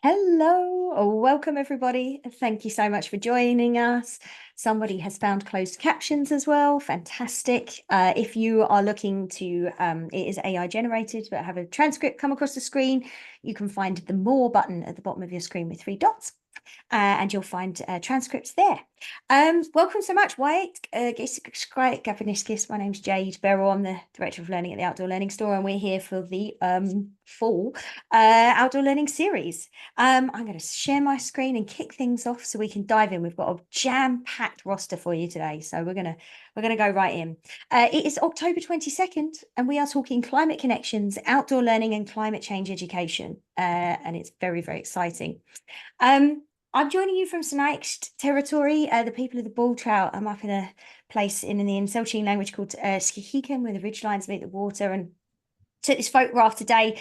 Hello, welcome everybody. Thank you so much for joining us. Somebody has found closed captions as well. Fantastic. If you are looking to, it is AI generated, but have a transcript come across the screen, you can find the More button at the bottom of your screen with 3 dots. And you'll find transcripts there. Welcome so much, Wyatt. Gaviniskis. My name's Jade Beryl. I'm the Director of Learning at the Outdoor Learning Store, and we're here for the fall Outdoor Learning series. I'm going to share my screen and kick things off so we can dive in. We've got a jam-packed roster for you today, so we're gonna go right in. It is October 22nd, and we are talking climate connections, outdoor learning, and climate change education, and it's very, very exciting. I'm joining you from Sinixt territory, the people of the Bull Trout. I'm up in a place in the Inselching language called Skihikan, where the ridgelines meet the water, and took this photograph today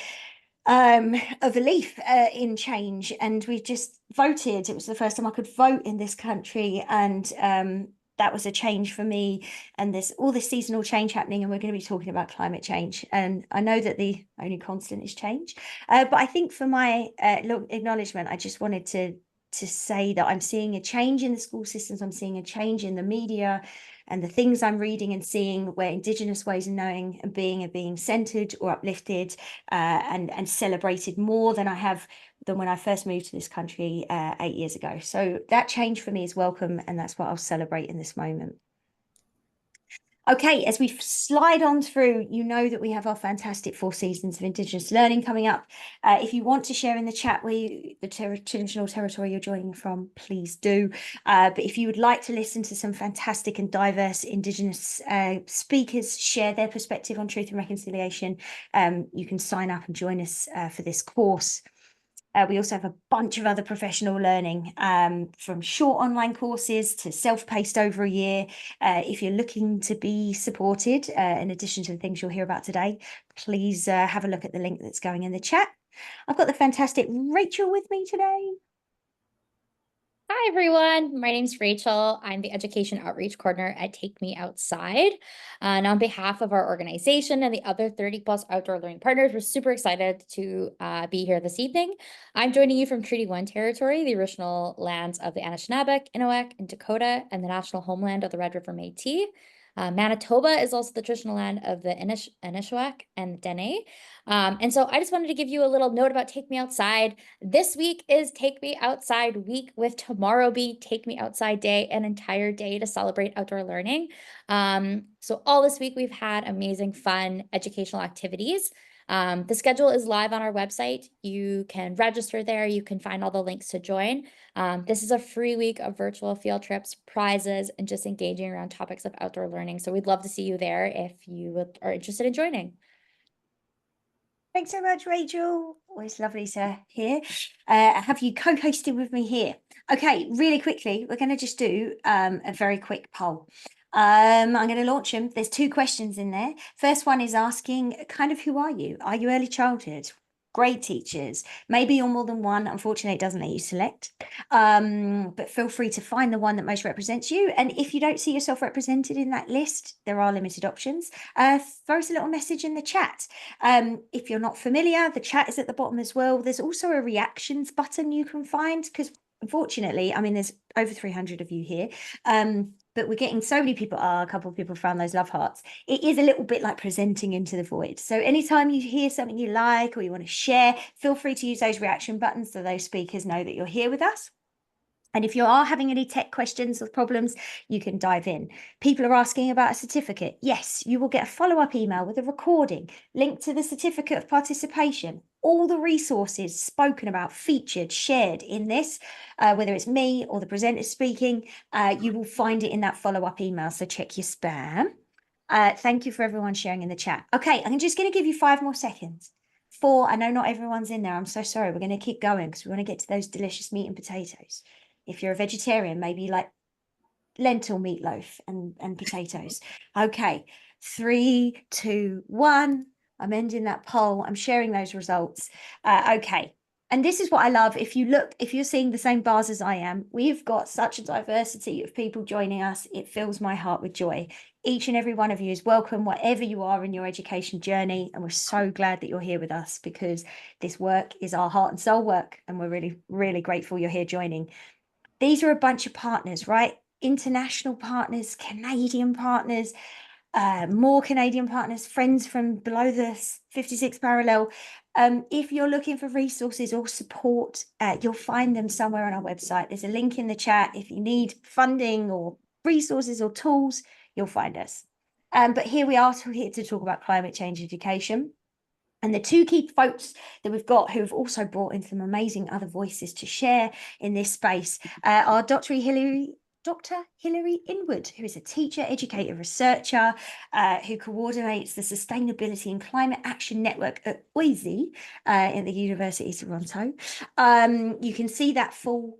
of a leaf in change, and we just voted. It was the first time I could vote in this country, and that was a change for me. And there's all this seasonal change happening, and we're going to be talking about climate change. And I know that the only constant is change, but I think for my acknowledgement, I just wanted to say that I'm seeing a change in the school systems. I'm seeing a change in the media and the things I'm reading and seeing, where Indigenous ways of knowing and being are being centered or uplifted and celebrated more than when I first moved to this country 8 years ago. So that change for me is welcome, and that's what I'll celebrate in this moment. Okay, as we slide on through, you know that we have our fantastic 4 seasons of Indigenous learning coming up. If you want to share in the chat where the traditional territory you're joining from, please do. But if you would like to listen to some fantastic and diverse Indigenous speakers share their perspective on truth and reconciliation, you can sign up and join us for this course. We also have a bunch of other professional learning, from short online courses to self-paced over a year. If you're looking to be supported, in addition to the things you'll hear about today, please have a look at the link that's going in the chat. I've got the fantastic Rachel with me today. Hi, everyone. My name's Rachel. I'm the Education Outreach Coordinator at Take Me Outside. And on behalf of our organization and the other 30+ outdoor learning partners, we're super excited to be here this evening. I'm joining you from Treaty 1 territory, the original lands of the Anishinaabe, Innuit, and Dakota, and the national homeland of the Red River Métis. Manitoba is also the traditional land of the Inishwaak and Dene. And so I just wanted to give you a little note about Take Me Outside. This week is Take Me Outside week, with tomorrow be Take Me Outside Day, an entire day to celebrate outdoor learning. So all this week we've had amazing, fun educational activities. The schedule is live on our website. You can register there. You can find all the links to join. This is a free week of virtual field trips, prizes, and just engaging around topics of outdoor learning. So we'd love to see you there if you are interested in joining. Thanks so much, Rachel. Always lovely to hear. Have you co-hosted with me here? Okay, really quickly, we're going to just do a very quick poll. I'm going to launch them. There's 2 questions in there. First one is asking kind of, who are you? Are you early childhood? Great teachers? Maybe you're more than one. Unfortunately, it doesn't let you select. But feel free to find the one that most represents you. And if you don't see yourself represented in that list, there are limited options. Throw us a little message in the chat. If you're not familiar, the chat is at the bottom as well. There's also a reactions button you can find, because unfortunately, I mean, there's over 300 of you here. But we're getting so many people. A couple of people found those love hearts. It is a little bit like presenting into the void. So anytime you hear something you like or you want to share, feel free to use those reaction buttons so those speakers know that you're here with us. And if you are having any tech questions or problems, you can dive in. People are asking about a certificate. Yes, you will get a follow-up email with a recording, linked to the certificate of participation. All the resources spoken about, featured, shared in this, whether it's me or the presenter speaking, you will find it in that follow-up email. So check your spam. Thank you for everyone sharing in the chat. Okay, I'm just going to give you 5 more seconds. 4, I know not everyone's in there. I'm so sorry. We're going to keep going because we want to get to those delicious meat and potatoes. If you're a vegetarian, maybe like lentil meatloaf and potatoes. Okay, 3, 2, 1. I'm ending that poll. I'm sharing those results. Okay, And this is what I love. If you're seeing the same bars as I am, we've got such a diversity of people joining us. It fills my heart with joy. Each and every one of you is welcome, wherever you are in your education journey. And we're so glad that you're here with us, because this work is our heart and soul work. And we're really, really grateful you're here joining. These are a bunch of partners, right? International partners, Canadian partners, more Canadian partners, friends from below the 56 parallel. If you're looking for resources or support, you'll find them somewhere on our website. There's a link in the chat. If you need funding or resources or tools, you'll find us. But here we are here to talk about climate change education. And the two key folks that we've got who have also brought in some amazing other voices to share in this space are Dr. Hilary Inwood, who is a teacher, educator, researcher, who coordinates the Sustainability and Climate Action Network at ACCE in the University of Toronto. You can see that full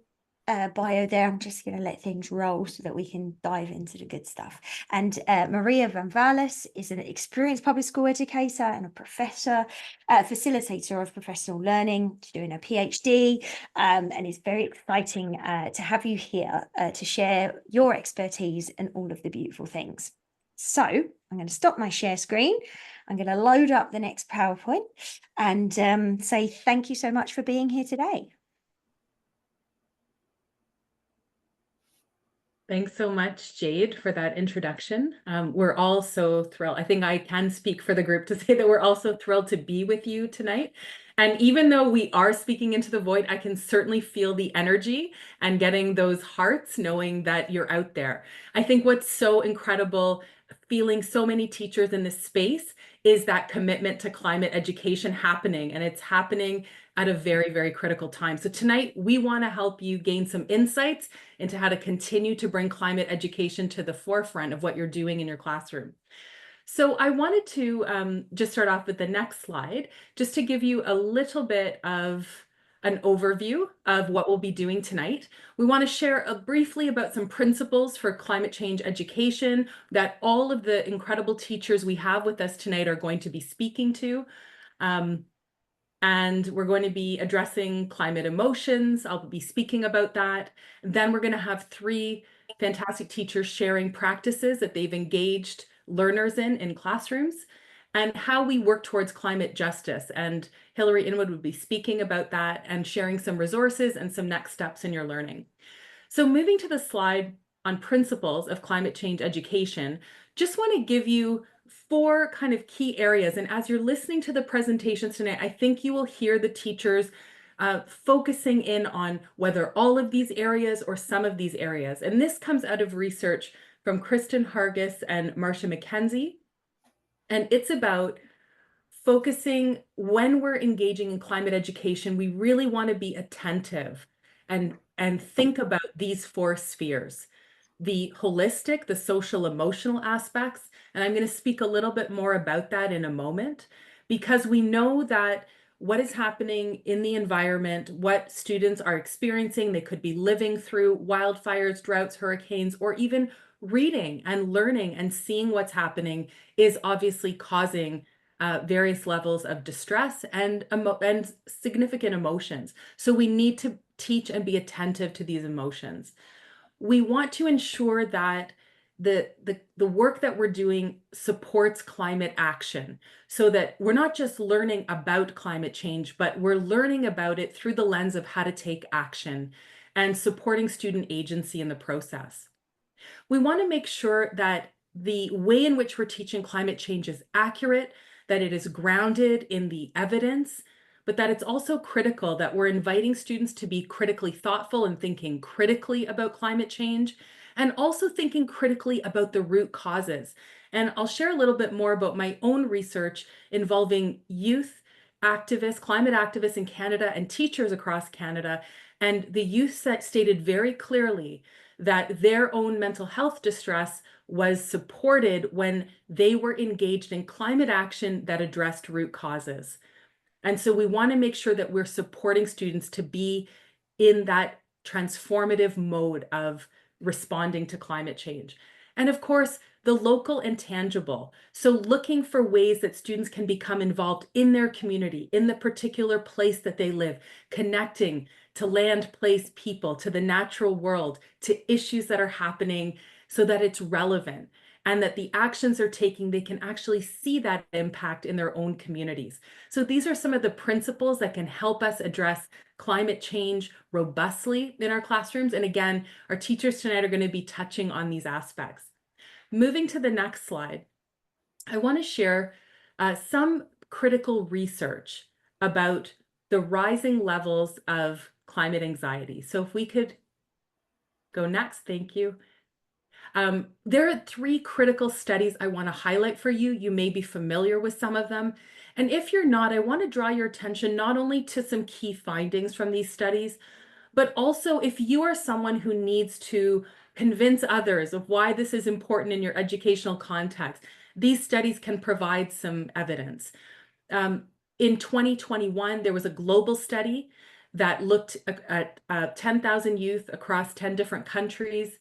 bio there. I'm just going to let things roll so that we can dive into the good stuff. And Maria Vamvalis is an experienced public school educator and a professor, facilitator of professional learning. She's doing a PhD, and it's very exciting to have you here to share your expertise and all of the beautiful things. So I'm going to stop my share screen. I'm going to load up the next PowerPoint and say thank you so much for being here today. Thanks so much, Jade, for that introduction. We're all so thrilled. I think I can speak for the group to say that we're also thrilled to be with you tonight. And even though we are speaking into the void, I can certainly feel the energy and getting those hearts, knowing that you're out there. I think what's so incredible, feeling so many teachers in this space, is that commitment to climate education happening, and it's happening at a very, very critical time. So tonight, we want to help you gain some insights into how to continue to bring climate education to the forefront of what you're doing in your classroom. So I wanted to just start off with the next slide, just to give you a little bit of an overview of what we'll be doing tonight. We want to share briefly about some principles for climate change education that all of the incredible teachers we have with us tonight are going to be speaking to. And we're going to be addressing climate emotions. I'll be speaking about that. Then we're going to have three fantastic teachers sharing practices that they've engaged learners in classrooms, and how we work towards climate justice. And Hilary Inwood will be speaking about that and sharing some resources and some next steps in your learning. So moving to the slide on principles of climate change education, just want to give you 4 kind of key areas. And as you're listening to the presentations tonight, I think you will hear the teachers focusing in on whether all of these areas or some of these areas. And this comes out of research from Kristen Hargis and Marcia McKenzie. And it's about focusing when we're engaging in climate education, we really want to be attentive and think about these 4 spheres: the holistic, the social emotional aspects. And I'm going to speak a little bit more about that in a moment, because we know that what is happening in the environment, what students are experiencing, they could be living through wildfires, droughts, hurricanes, or even reading and learning and seeing what's happening, is obviously causing various levels of distress and significant emotions. So we need to teach and be attentive to these emotions. We want to ensure that the work that we're doing supports climate action, so that we're not just learning about climate change, but we're learning about it through the lens of how to take action and supporting student agency in the process. We want to make sure that the way in which we're teaching climate change is accurate, that it is grounded in the evidence, but that it's also critical that we're inviting students to be critically thoughtful and thinking critically about climate change, and also thinking critically about the root causes. And I'll share a little bit more about my own research involving youth activists, climate activists in Canada, and teachers across Canada. And the youth stated very clearly that their own mental health distress was supported when they were engaged in climate action that addressed root causes. And so we want to make sure that we're supporting students to be in that transformative mode of responding to climate change. And of course, The local and tangible. So looking for ways that students can become involved in their community, in the particular place that they live, connecting to land, place, people, to the natural world, to issues that are happening so that it's relevant and that the actions they're taking, they can actually see that impact in their own communities. So these are some of the principles that can help us address climate change robustly in our classrooms. And again, our teachers tonight are going to be touching on these aspects. Moving to the next slide, I want to share some critical research about the rising levels of climate anxiety. So if we could go next, thank you. There are 3 critical studies I want to highlight for you. You may be familiar with some of them. And if you're not, I want to draw your attention not only to some key findings from these studies, but also if you are someone who needs to convince others of why this is important in your educational context, these studies can provide some evidence. In 2021, there was a global study that looked at 10,000 youth across 10 different countries,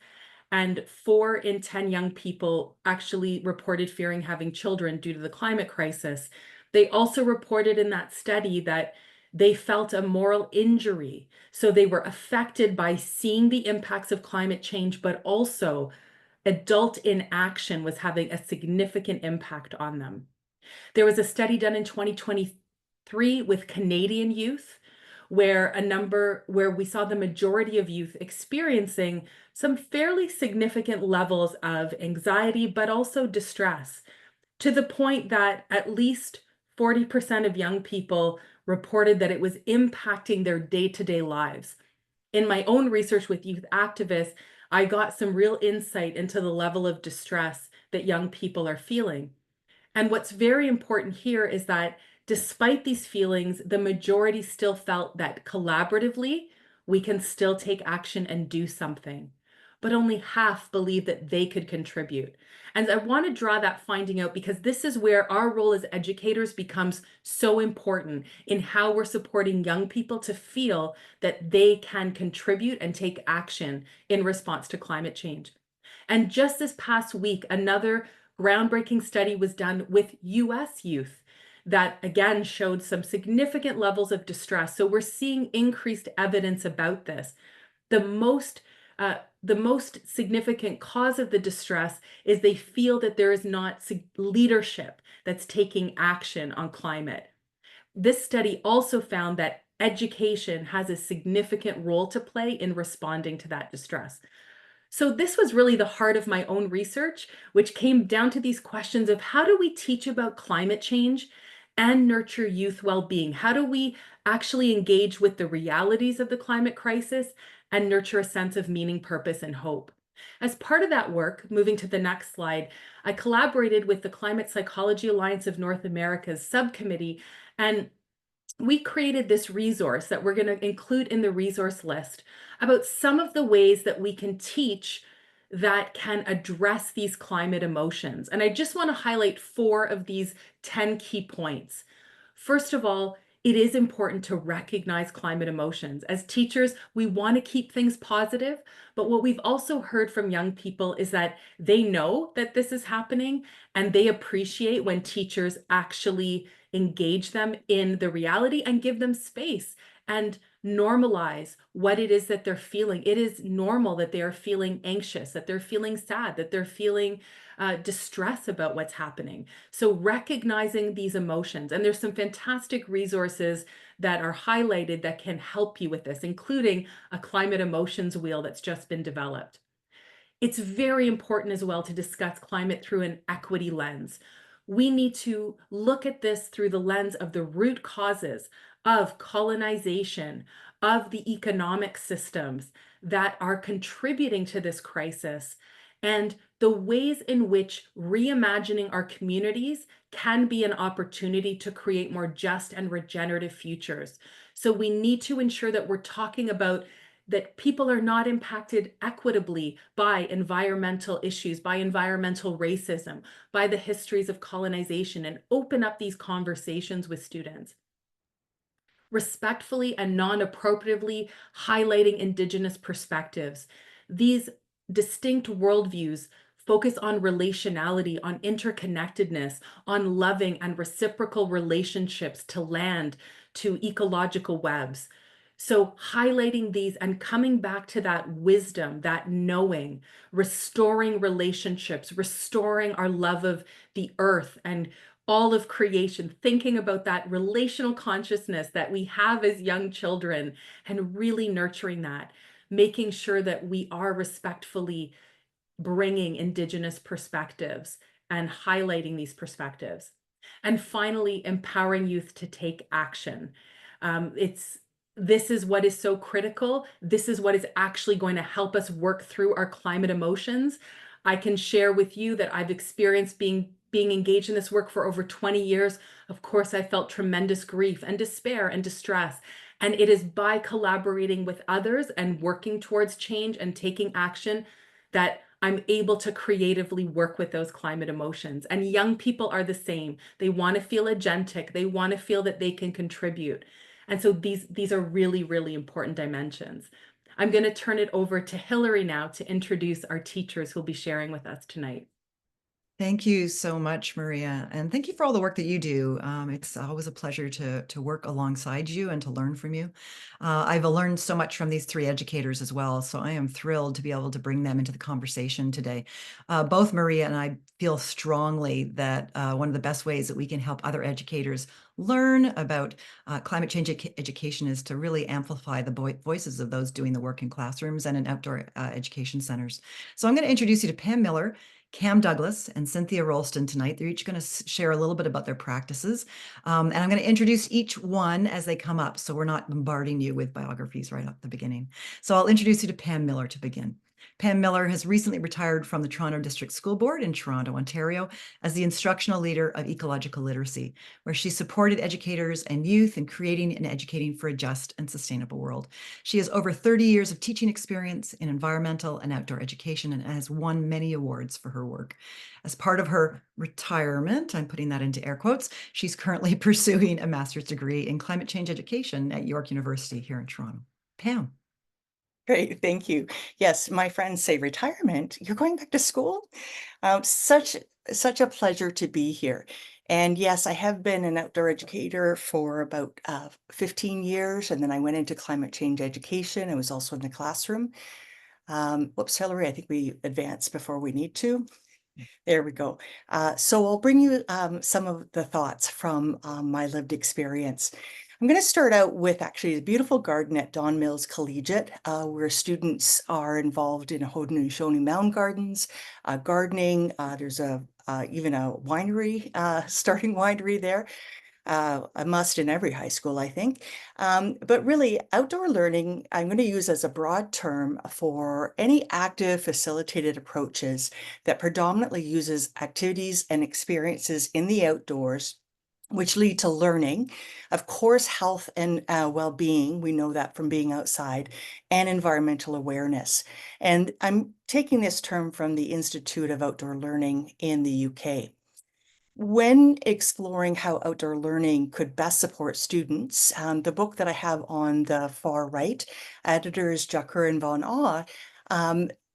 and 4 in 10 young people actually reported fearing having children due to the climate crisis. They also reported in that study that they felt a moral injury. So they were affected by seeing the impacts of climate change, but also adult inaction was having a significant impact on them. There was a study done in 2023 with Canadian youth where we saw the majority of youth experiencing some fairly significant levels of anxiety, but also distress, to the point that at least 40% of young people reported that it was impacting their day-to-day lives. In my own research with youth activists, I got some real insight into the level of distress that young people are feeling. And what's very important here is that despite these feelings, the majority still felt that collaboratively, we can still take action and do something. But only half believe that they could contribute. And I want to draw that finding out because this is where our role as educators becomes so important in how we're supporting young people to feel that they can contribute and take action in response to climate change. And just this past week, another groundbreaking study was done with US youth that again showed some significant levels of distress. So we're seeing increased evidence about this. The most significant cause of the distress is they feel that there is not leadership that's taking action on climate. This study also found that education has a significant role to play in responding to that distress. So this was really the heart of my own research, which came down to these questions of how do we teach about climate change and nurture youth well-being? How do we actually engage with the realities of the climate crisis and nurture a sense of meaning, purpose, and hope? As part of that work, moving to the next slide, I collaborated with the Climate Psychology Alliance of North America's subcommittee, and we created this resource that we're going to include in the resource list about some of the ways that we can teach that can address these climate emotions. And I just want to highlight 4 of these 10 key points. First of all, it is important to recognize climate emotions. As teachers, we want to keep things positive, but what we've also heard from young people is that they know that this is happening and they appreciate when teachers actually engage them in the reality and give them space and normalize what it is that they're feeling. It is normal that they are feeling anxious, that they're feeling sad, that they're feeling distress about what's happening. So recognizing these emotions, and there's some fantastic resources that are highlighted that can help you with this, including a climate emotions wheel that's just been developed. It's very important as well to discuss climate through an equity lens. We need to look at this through the lens of the root causes of colonization, of the economic systems that are contributing to this crisis, and the ways in which reimagining our communities can be an opportunity to create more just and regenerative futures. So we need to ensure that we're talking about that people are not impacted equitably by environmental issues, by environmental racism, by the histories of colonization, and open up these conversations with students. Respectfully and non-appropriately highlighting Indigenous perspectives. These distinct worldviews focus on relationality, on interconnectedness, on loving and reciprocal relationships to land, to ecological webs. So highlighting these and coming back to that wisdom, that knowing, restoring relationships, restoring our love of the earth and all of creation, thinking about that relational consciousness that we have as young children and really nurturing that, making sure that we are respectfully bringing Indigenous perspectives and highlighting these perspectives. And finally, empowering youth to take action. This is what is so critical. This is what is actually going to help us work through our climate emotions. I can share with you that I've experienced being engaged in this work for over 20 years. Of course, I felt tremendous grief and despair and distress. And it is by collaborating with others and working towards change and taking action that I'm able to creatively work with those climate emotions. And young people are the same. They want to feel agentic. They want to feel that they can contribute. And so these are really, really important dimensions. I'm going to turn it over to Hilary now to introduce our teachers who'll be sharing with us tonight. Thank you so much, Maria. And thank you for all the work that you do. It's always a pleasure to work alongside you and to learn from you. I've learned so much from these three educators as well. So I am thrilled to be able to bring them into the conversation today. Both Maria and I feel strongly that one of the best ways that we can help other educators learn about climate change education is to really amplify the voices of those doing the work in classrooms and in outdoor education centers. So I'm going to introduce you to Pam Miller, Cam Douglas, and Cynthia Rolston tonight. They're each going to share a little bit about their practices. And I'm going to introduce each one as they come up, so we're not bombarding you with biographies right up the beginning. So I'll introduce you to Pam Miller to begin. Pam Miller has recently retired from the Toronto District School Board in Toronto, Ontario, as the instructional leader of ecological literacy, where she supported educators and youth in creating and educating for a just and sustainable world. She has over 30 years of teaching experience in environmental and outdoor education and has won many awards for her work. As part of her retirement, I'm putting that into air quotes, she's currently pursuing a master's degree in climate change education at York University here in Toronto. Pam. Great, thank you. Yes, my friends say retirement. You're going back to school? Such a pleasure to be here. And yes, I have been an outdoor educator for about 15 years, and then I went into climate change education. I was also in the classroom. Whoops, Hilary, I think we advanced before we need to. There we go. So I'll bring you some of the thoughts from my lived experience. I'm going to start out with actually a beautiful garden at Don Mills Collegiate, where students are involved in Haudenosaunee Mound Gardens, gardening. There's even a winery, starting winery there. A must in every high school, I think. But really, outdoor learning, I'm going to use as a broad term for any active facilitated approaches that predominantly uses activities and experiences in the outdoors, which lead to learning, of course, health and well-being. We know that from being outside, and environmental awareness. And I'm taking this term from the Institute of Outdoor Learning in the UK. When exploring how outdoor learning could best support students, the book that I have on the far right, editors Jucker and Von Awe,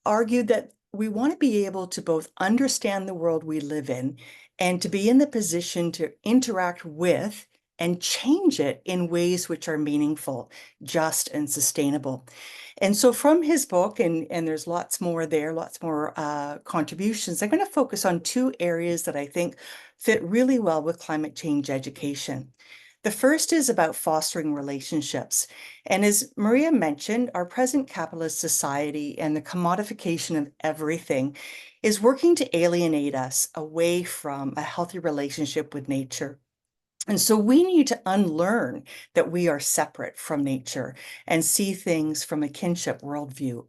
argued that we want to be able to both understand the world we live in and to be in the position to interact with and change it in ways which are meaningful, just, and sustainable. And so from his book, and there's lots more there, lots more contributions, I'm going to focus on two areas that I think fit really well with climate change education. The first is about fostering relationships. And as Maria mentioned, our present capitalist society and the commodification of everything is working to alienate us away from a healthy relationship with nature. And so we need to unlearn that we are separate from nature and see things from a kinship worldview.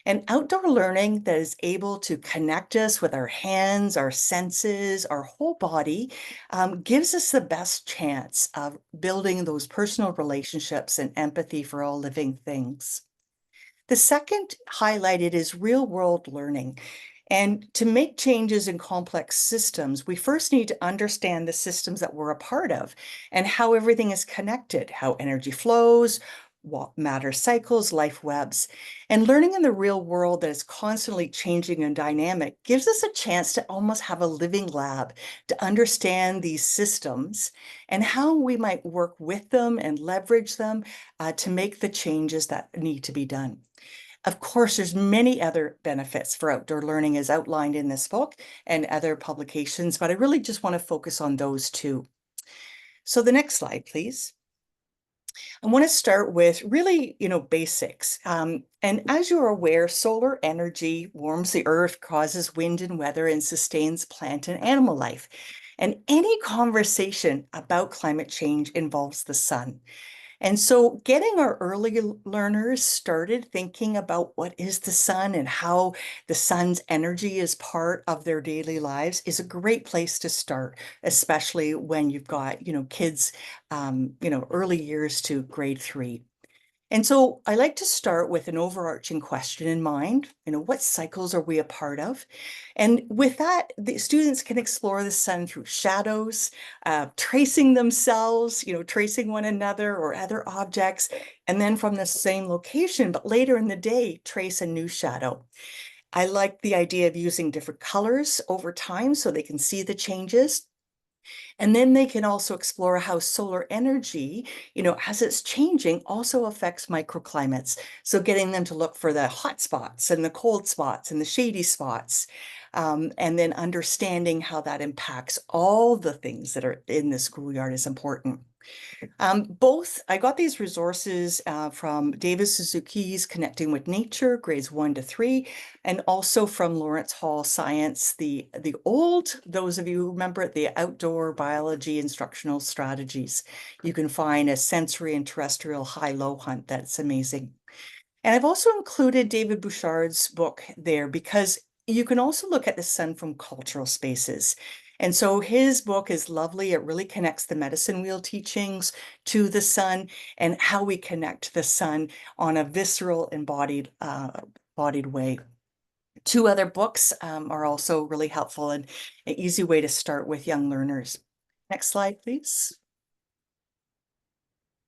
And outdoor learning that is able to connect us with our hands, our senses, our whole body, gives us the best chance of building those personal relationships and empathy for all living things. The second highlighted is real-world learning. And to make changes in complex systems, we first need to understand the systems that we're a part of and how everything is connected, how energy flows, matter cycles, life webs. And learning in the real world that is constantly changing and dynamic gives us a chance to almost have a living lab to understand these systems and how we might work with them and leverage them to make the changes that need to be done. Of course, there's many other benefits for outdoor learning as outlined in this book and other publications, but I really just want to focus on those two. So the next slide, please. I want to start with really, basics. And as you're aware, solar energy warms the earth, causes wind and weather, and sustains plant and animal life. And any conversation about climate change involves the sun. And so getting our early learners started thinking about what is the sun and how the sun's energy is part of their daily lives is a great place to start, especially when you've got, kids, early years to grade 3. And so I like to start with an overarching question in mind, what cycles are we a part of? And with that, the students can explore the sun through shadows, tracing themselves, tracing one another or other objects, and then from the same location, but later in the day, trace a new shadow. I like the idea of using different colors over time so they can see the changes. And then they can also explore how solar energy, as it's changing, also affects microclimates. So getting them to look for the hot spots and the cold spots and the shady spots. And then understanding how that impacts all the things that are in the schoolyard is important. I got these resources from David Suzuki's Connecting with Nature, grades 1 to 3, and also from Lawrence Hall Science, those of you who remember it, the Outdoor Biology Instructional Strategies. You can find a sensory and terrestrial high-low hunt that's amazing. And I've also included David Bouchard's book there because you can also look at the sun from cultural spaces. And so his book is lovely. It really connects the medicine wheel teachings to the sun and how we connect the sun on a visceral, embodied way. 2 other books are also really helpful and an easy way to start with young learners. Next slide, please.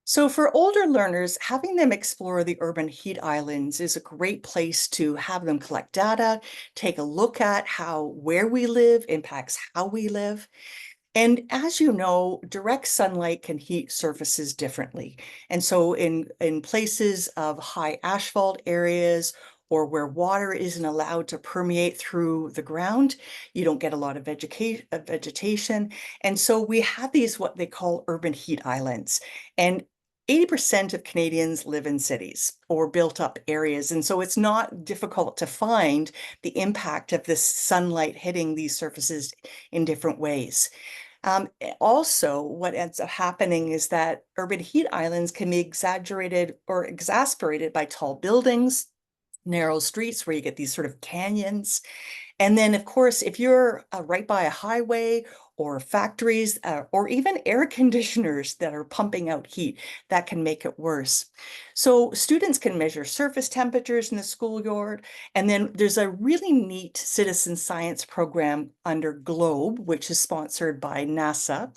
So for older learners, having them explore the urban heat islands is a great place to have them collect data, take a look at how where we live impacts how we live. And as you know, direct sunlight can heat surfaces differently. And so in places of high asphalt areas or where water isn't allowed to permeate through the ground, you don't get a lot of vegetation. And so we have these, what they call urban heat islands. And 80% of Canadians live in cities or built up areas. And so it's not difficult to find the impact of this sunlight hitting these surfaces in different ways. Also, what ends up happening is that urban heat islands can be exaggerated or exasperated by tall buildings, narrow streets where you get these sort of canyons. And then, of course, if you're right by a highway or factories or even air conditioners that are pumping out heat, that can make it worse. So students can measure surface temperatures in the schoolyard. And then there's a really neat citizen science program under GLOBE, which is sponsored by NASA.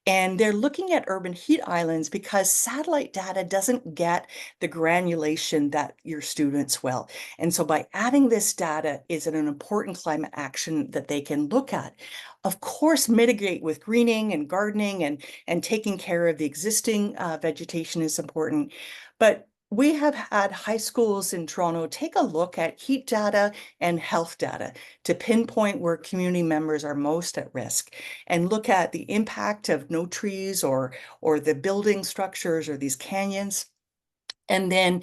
And they're looking at urban heat islands because satellite data doesn't get the granulation that your students will. And so by adding this data is an important climate action that they can look at. Of course, mitigate with greening and gardening and taking care of the existing vegetation is important. But we have had high schools in Toronto take a look at heat data and health data to pinpoint where community members are most at risk and look at the impact of no trees or the building structures or these canyons. And then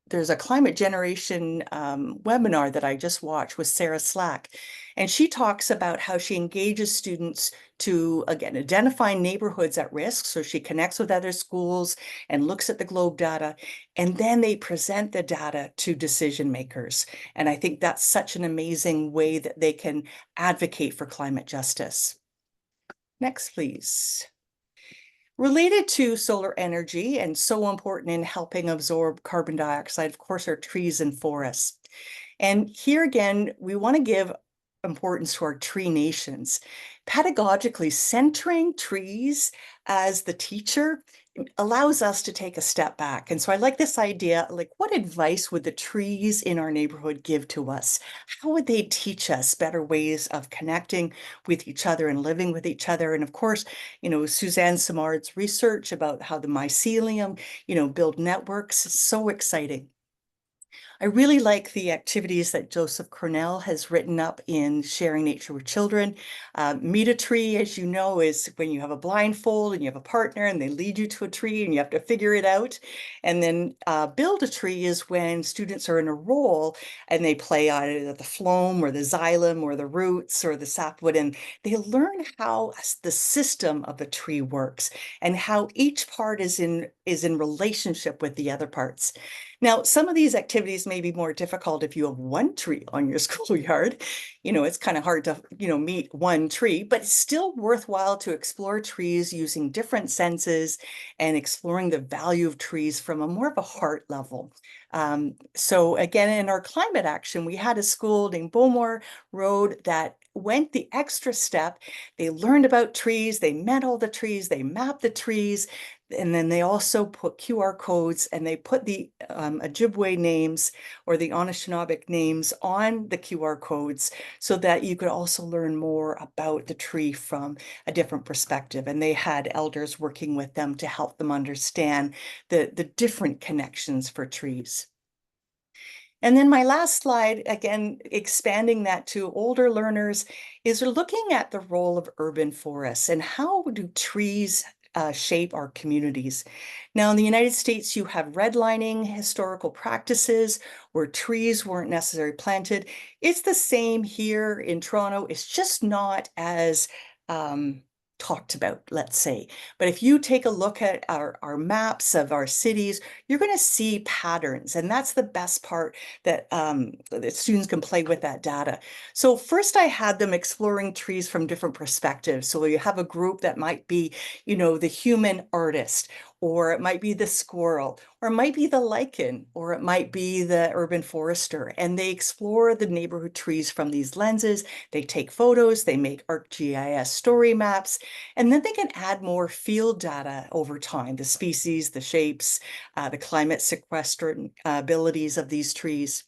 there's a climate generation webinar that I just watched with Sarah Slack. And she talks about how she engages students to, again, identify neighborhoods at risk. So she connects with other schools and looks at the GLOBE data, and then they present the data to decision makers. And I think that's such an amazing way that they can advocate for climate justice. Next, please. Related to solar energy and so important in helping absorb carbon dioxide, of course, are trees and forests. And here again, we want to give importance to our tree nations. pedagogically centering trees as the teacher allows us to take a step back. And so I like this idea, like, what advice would the trees in our neighborhood give to us? How would they teach us better ways of connecting with each other and living with each other? And of course, Suzanne Simard's research about how the mycelium, build networks is so exciting. I really like the activities that Joseph Cornell has written up in Sharing Nature with Children. Meet a tree, as you know, is when you have a blindfold and you have a partner and they lead you to a tree and you have to figure it out. And then build a tree is when students are in a role and they play on either the phloem or the xylem or the roots or the sapwood, and they learn how the system of the tree works and how each part is in relationship with the other parts. Now, some of these activities may be more difficult if you have one tree on your schoolyard. It's kind of hard to, meet one tree, but it's still worthwhile to explore trees using different senses and exploring the value of trees from a more of a heart level. So again, in our climate action, we had a school named Bowmore Road that went the extra step. They learned about trees, they met all the trees, they mapped the trees, and then they also put QR codes and they put the Ojibwe names or the Anishinaabeg names on the QR codes so that you could also learn more about the tree from a different perspective. And they had elders working with them to help them understand the different connections for trees. And then my last slide, again, expanding that to older learners, is looking at the role of urban forests and how do trees shape our communities. Now, in the United States, you have redlining historical practices where trees weren't necessarily planted. It's the same here in Toronto. It's just not as talked about, let's say. But if you take a look at our maps of our cities, you're going to see patterns. And that's the best part, that students can play with that data. So first I had them exploring trees from different perspectives. So you have a group that might be, the human artist, or it might be the squirrel, or it might be the lichen, or it might be the urban forester. And they explore the neighborhood trees from these lenses. They take photos, they make ArcGIS story maps, and then they can add more field data over time, the species, the shapes, the climate sequestrant abilities of these trees.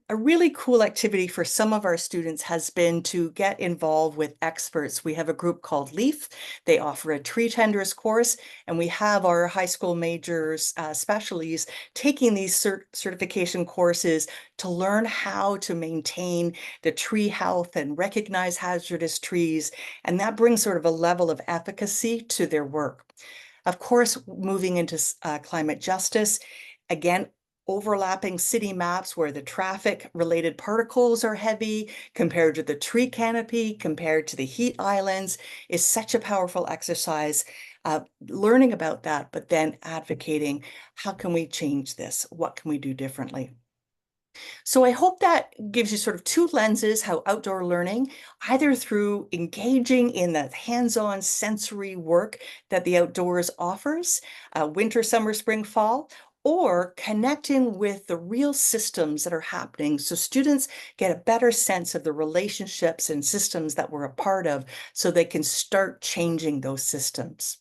A really cool activity for some of our students has been to get involved with experts. We have a group called LEAF. They offer a tree tenders course, and we have our high school majors, specialties, taking these certification courses to learn how to maintain the tree health and recognize hazardous trees. And that brings sort of a level of efficacy to their work. Of course, moving into climate justice, again, overlapping city maps where the traffic related particles are heavy compared to the tree canopy, compared to the heat islands, is such a powerful exercise. Learning about that, but then advocating, how can we change this? What can we do differently? So I hope that gives you sort of two lenses, how outdoor learning, either through engaging in the hands-on sensory work that the outdoors offers, winter, summer, spring, fall, or connecting with the real systems that are happening so students get a better sense of the relationships and systems that we're a part of so they can start changing those systems.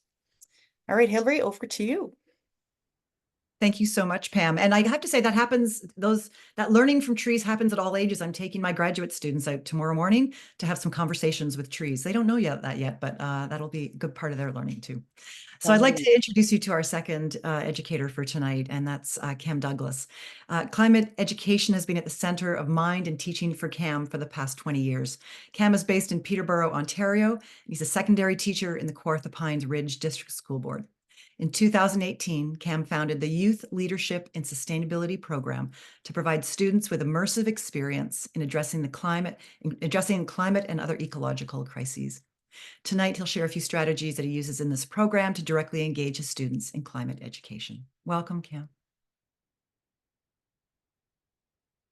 All right, Hilary, over to you. Thank you so much, Pam. And I have to say that happens, that learning from trees happens at all ages. I'm taking my graduate students out tomorrow morning to have some conversations with trees. They don't know that yet, but that'll be a good part of their learning too. So I'd like to introduce you to our second educator for tonight, and that's Cam Douglas. Climate education has been at the center of mind and teaching for Cam for the past 20 years. Cam is based in Peterborough, Ontario, and he's a secondary teacher in the Kawartha Pines Ridge District School Board. In 2018, Cam founded the Youth Leadership and Sustainability Program to provide students with immersive experience in addressing climate and other ecological crises. Tonight, he'll share a few strategies that he uses in this program to directly engage his students in climate education. Welcome, Cam.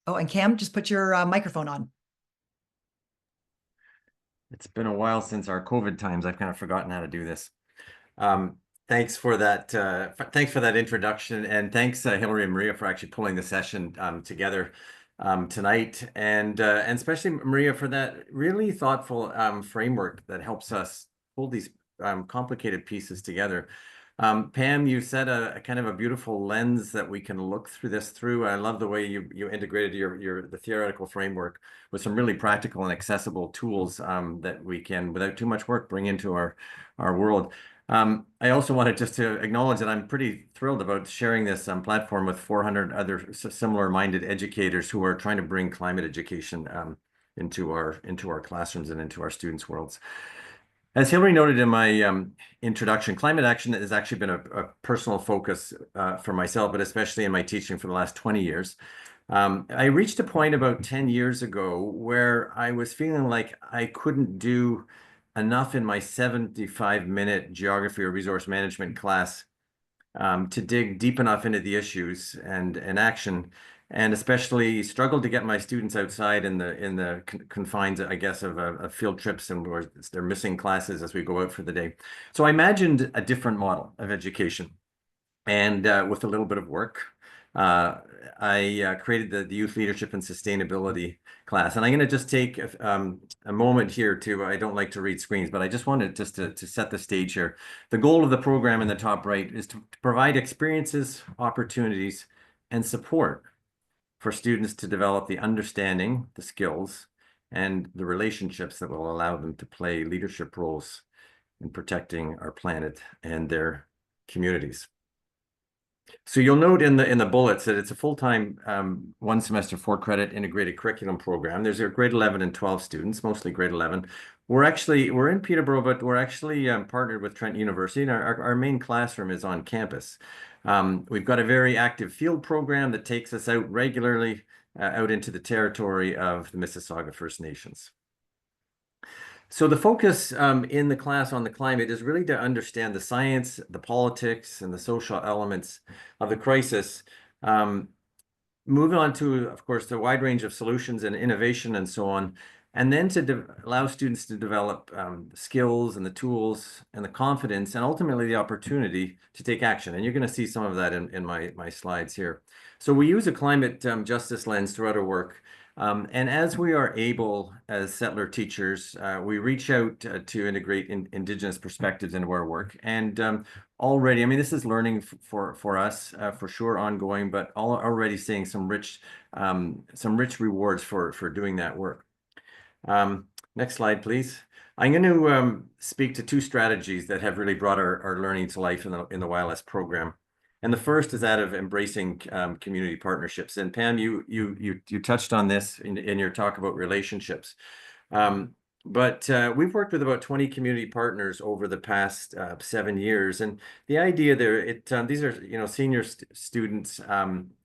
Oh, and Cam, just put your microphone on. It's been a while since our COVID times. I've kind of forgotten how to do this. Thanks for that. Thanks for that introduction, and thanks Hilary and Maria for actually pulling the session together tonight, and especially Maria for that really thoughtful framework that helps us pull these complicated pieces together. Pam, you set a kind of a beautiful lens that we can look through this through. I love the way you integrated the theoretical framework with some really practical and accessible tools that we can, without too much work, bring into our world. I also wanted just to acknowledge that I'm pretty thrilled about sharing this platform with 400 other similar-minded educators who are trying to bring climate education into our classrooms and into our students' worlds. As Hilary noted in my introduction, climate action has actually been a personal focus for myself, but especially in my teaching for the last 20 years. I reached a point about 10 years ago where I was feeling like I couldn't do enough in my 75-minute geography or resource management class to dig deep enough into the issues and action, and especially struggled to get my students outside in the confines, I guess, of field trips and where they're missing classes as we go out for the day. So I imagined a different model of education, and with a little bit of work, I created the Youth Leadership and Sustainability class. And I'm going to just take a moment here to, I don't like to read screens, but I just wanted just to set the stage here. The goal of the program in the top right is to provide experiences, opportunities, and support for students to develop the understanding, the skills, and the relationships that will allow them to play leadership roles in protecting our planet and their communities. So you'll note in the bullets that it's a full-time 1 semester 4-credit integrated curriculum program. There's grade 11 and 12 students, mostly grade 11. We're in Peterborough, but we're actually partnered with Trent University, and our main classroom is on campus. We've got a very active field program that takes us out regularly out into the territory of the Mississauga First Nations. So the focus in the class on the climate is really to understand the science, the politics, and the social elements of the crisis. Moving on to, of course, the wide range of solutions and innovation and so on, and then to allow students to develop skills and the tools and the confidence and ultimately the opportunity to take action. And you're going to see some of that in my slides here. So we use a climate justice lens throughout our work. And as we are able, as settler teachers, we reach out to integrate Indigenous perspectives into our work. And already, I mean, this is learning for us, for sure, ongoing, but already seeing some rich rewards for doing that work. Next slide, please. I'm going to speak to 2 strategies that have really brought our learning to life in the YLS program. And the first is that of embracing community partnerships. And Pam, you touched on this in your talk about relationships. But we've worked with about 20 community partners over the past 7 years. And the idea there, these are senior students,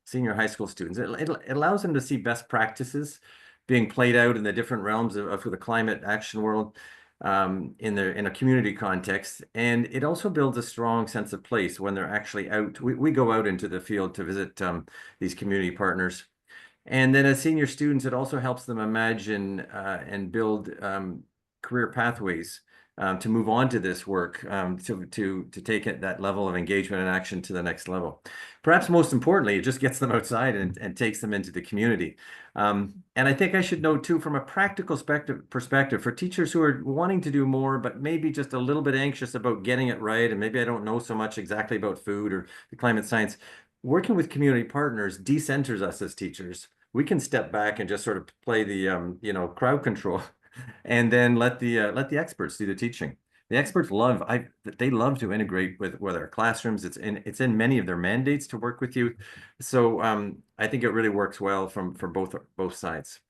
senior high school students. It allows them to see best practices being played out in the different realms of the climate action world. In a community context, and it also builds a strong sense of place when they're actually out. We go out into the field to visit these community partners, and then as senior students, it also helps them imagine and build career pathways to move on to this work, to take it that level of engagement and action to the next level. Perhaps most importantly, it just gets them outside and takes them into the community. And I think I should note too, from a practical perspective, for teachers who are wanting to do more, but maybe just a little bit anxious about getting it right, and maybe I don't know so much exactly about food or the climate science, working with community partners decenters us as teachers. We can step back and just sort of play the crowd control and then let the experts do the teaching. The experts love to integrate with our classrooms. It's in many of their mandates to work with you. So I think it really works well for both sides.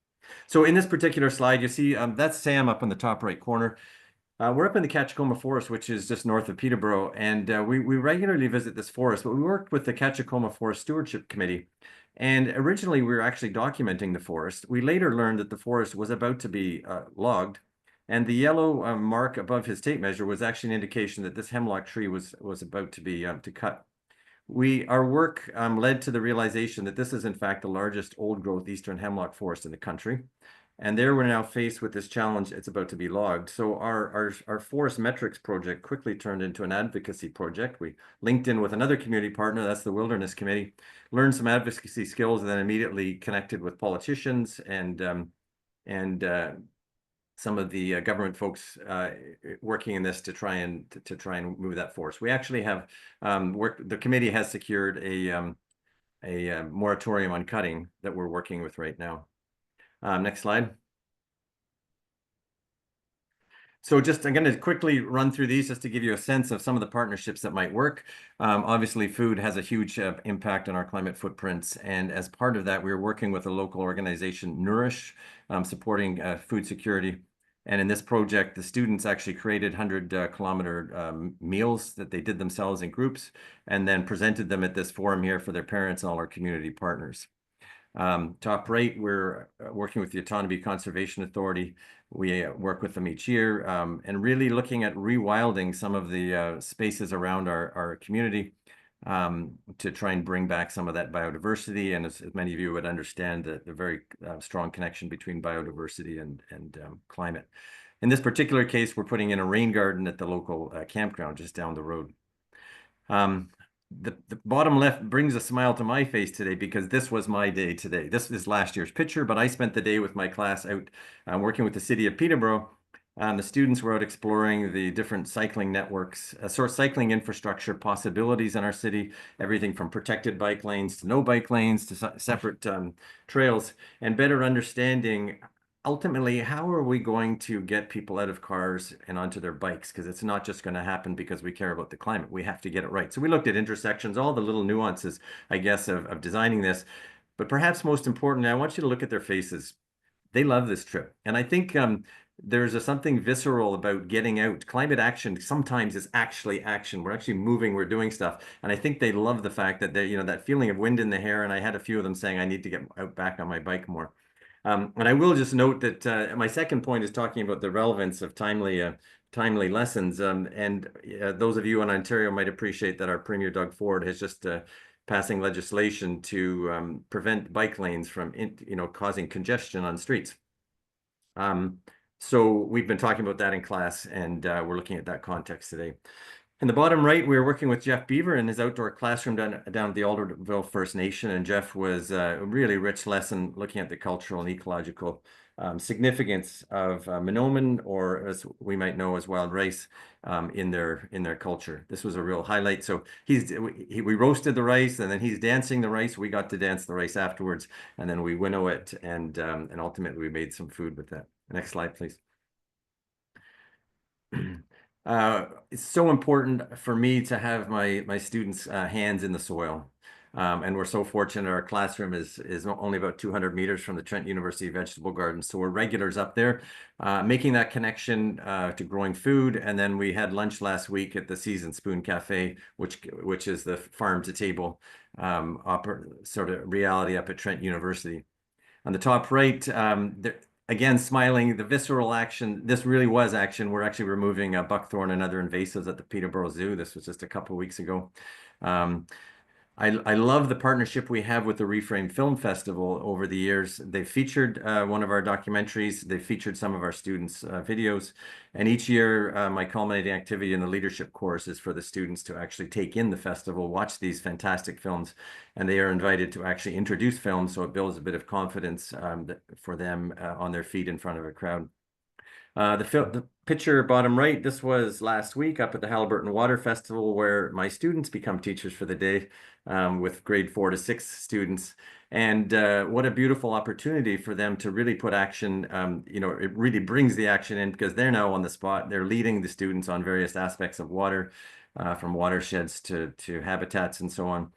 So in this particular slide, you see that's Sam up in the top right corner. We're up in the Cachacoma Forest, which is just north of Peterborough, and we regularly visit this forest, but we worked with the Cachacoma Forest Stewardship Committee. And originally, we were actually documenting the forest. We later learned that the forest was about to be logged, and the yellow mark above his tape measure was actually an indication that this hemlock tree was about to be to cut. Our work led to the realization that this is in fact the largest old-growth eastern hemlock forest in the country. And there we're now faced with this challenge. It's about to be logged. So our forest metrics project quickly turned into an advocacy project. We linked in with another community partner, that's the Wilderness Committee, learned some advocacy skills, and then immediately connected with politicians and some of the government folks working in this to try and move that force. We actually have the committee has secured a moratorium on cutting that we're working with right now. Next slide. So just, I'm going to quickly run through these just to give you a sense of some of the partnerships that might work. Obviously, food has a huge impact on our climate footprints. And as part of that, we're working with a local organization, Nourish, supporting food security. And in this project, the students actually created 100-kilometer meals that they did themselves in groups and then presented them at this forum here for their parents and all our community partners. Top right, we're working with the Autonomy Conservation Authority. We work with them each year and really looking at rewilding some of the spaces around our community to try and bring back some of that biodiversity. And as many of you would understand, the very strong connection between biodiversity and climate. In this particular case, we're putting in a rain garden at the local campground just down the road. The bottom left brings a smile to my face today because this was my day today. This is last year's picture, but I spent the day with my class out working with the city of Peterborough. The students were out exploring the different cycling networks, cycling infrastructure possibilities in our city, everything from protected bike lanes to no bike lanes to separate trails, and better understanding ultimately, how are we going to get people out of cars and onto their bikes? Because it's not just going to happen because we care about the climate. We have to get it right. So we looked at intersections, all the little nuances, I guess, of designing this. But perhaps most importantly, I want you to look at their faces. They love this trip. And I think there's something visceral about getting out. Climate action sometimes is actually action. We're actually moving, we're doing stuff. And I think they love the fact that they, that feeling of wind in the hair. And I had a few of them saying, I need to get out back on my bike more. And I will just note that my second point is talking about the relevance of timely lessons. Those of you in Ontario might appreciate that our Premier Doug Ford has just passing legislation to prevent bike lanes from causing congestion on streets. So we've been talking about that in class, and we're looking at that context today. In the bottom right, we were working with Jeff Beaver in his outdoor classroom down at the Alderville First Nation, and Jeff was a really rich lesson looking at the cultural and ecological significance of Minoman, or as we might know as wild rice, in their culture. This was a real highlight. So we roasted the rice, and then he's dancing the rice. We got to dance the rice afterwards, and then we winnow it, and ultimately we made some food with that. Next slide, please. It's so important for me to have my students' hands in the soil. And we're so fortunate our classroom is only about 200 meters from the Trent University Vegetable Garden. So we're regulars up there, making that connection to growing food. And then we had lunch last week at the Seasoned Spoon Cafe, which is the farm to table sort of reality up at Trent University. On the top right, again, smiling, the visceral action. This really was action. We're actually removing buckthorn and other invasives at the Peterborough Zoo. This was just a couple of weeks ago. I love the partnership we have with the Reframe Film Festival over the years. They featured one of our documentaries. They featured some of our students' videos. And each year, my culminating activity in the leadership course is for the students to actually take in the festival, watch these fantastic films, and they are invited to actually introduce films, so it builds a bit of confidence for them on their feet in front of a crowd. The picture bottom right, this was last week up at the Haliburton Water Festival, where my students become teachers for the day with grade 4 to 6 students. And what a beautiful opportunity for them to really put action. It really brings the action in because they're now on the spot. They're leading the students on various aspects of water, from watersheds to habitats and so on.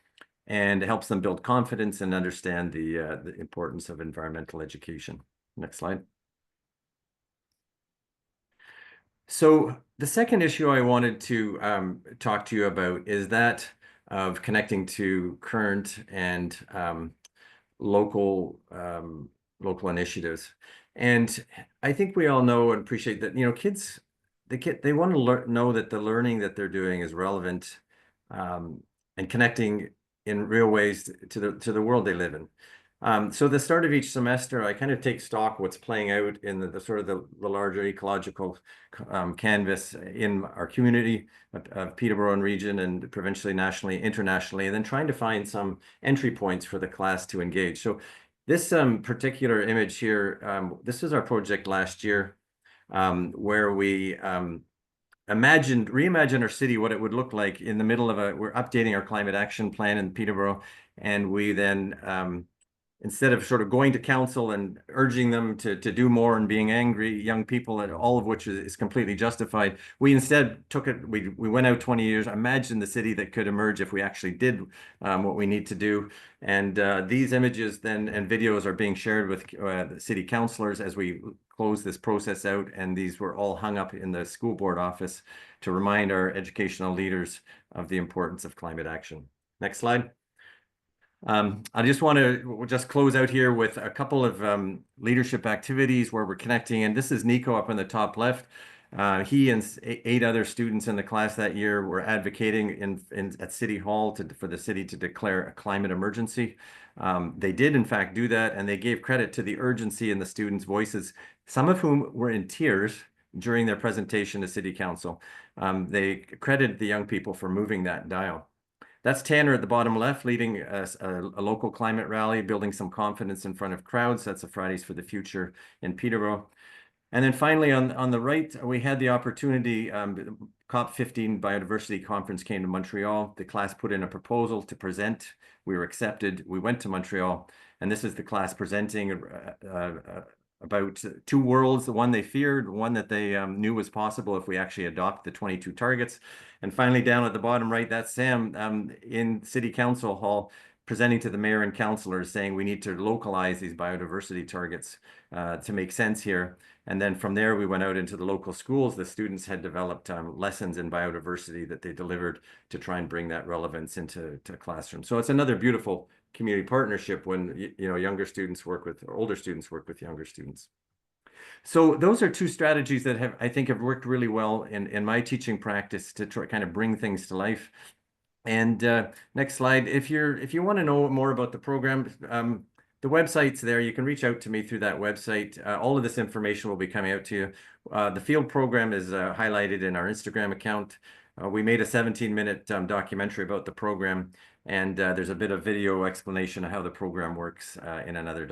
And it helps them build confidence and understand the importance of environmental education. Next slide. So the second issue I wanted to talk to you about is that of connecting to current and local initiatives. And I think we all know and appreciate that, kids, they want to know that the learning that they're doing is relevant and connecting in real ways to the world they live in. So the start of each semester, I kind of take stock what's playing out in the sort of the larger ecological canvas in our community of Peterborough and region, and provincially, nationally, internationally, and then trying to find some entry points for the class to engage. So this particular image here, this was our project last year, where we reimagine our city, what it would look like in the middle of we're updating our climate action plan in Peterborough, and we then instead of sort of going to council and urging them to do more and being angry young people, and all of which is completely justified, we instead took it, we went out 20 years, imagined the city that could emerge if we actually did what we need to do. And these images then and videos are being shared with the city councillors as we close this process out, and these were all hung up in the school board office to remind our educational leaders of the importance of climate action. Next slide. I just want to just close out here with a couple of leadership activities where we're connecting. And this is Nico up in the top left. He and 8 other students in the class that year were advocating at City Hall for the city to declare a climate emergency. They did, in fact, do that, and they gave credit to the urgency in the students' voices, some of whom were in tears during their presentation to City Council. They credited the young people for moving that dial. That's Tanner at the bottom left, leading a local climate rally, building some confidence in front of crowds. That's a Fridays for the Future in Peterborough. And then finally, on the right, we had the opportunity, COP15 Biodiversity Conference came to Montreal. The class put in a proposal to present. We were accepted. We went to Montreal, and this is the class presenting about 2 worlds, the one they feared, one that they knew was possible if we actually adopt the 22 targets. And finally, down at the bottom right, that's Sam in City Council Hall presenting to the mayor and councillors saying we need to localize these biodiversity targets to make sense here. And then from there, we went out into the local schools. The students had developed lessons in biodiversity that they delivered to try and bring that relevance into classrooms. So it's another beautiful community partnership when younger students work with, or older students work with younger students. So those are 2 strategies that I think have worked really well in my teaching practice to try kind of bring things to life. And next slide. If you want to know more about the program, the website's there. You can reach out to me through that website. All of this information will be coming out to you. The field program is highlighted in our Instagram account. We made a 17-minute documentary about the program, and there's a bit of video explanation of how the program works in another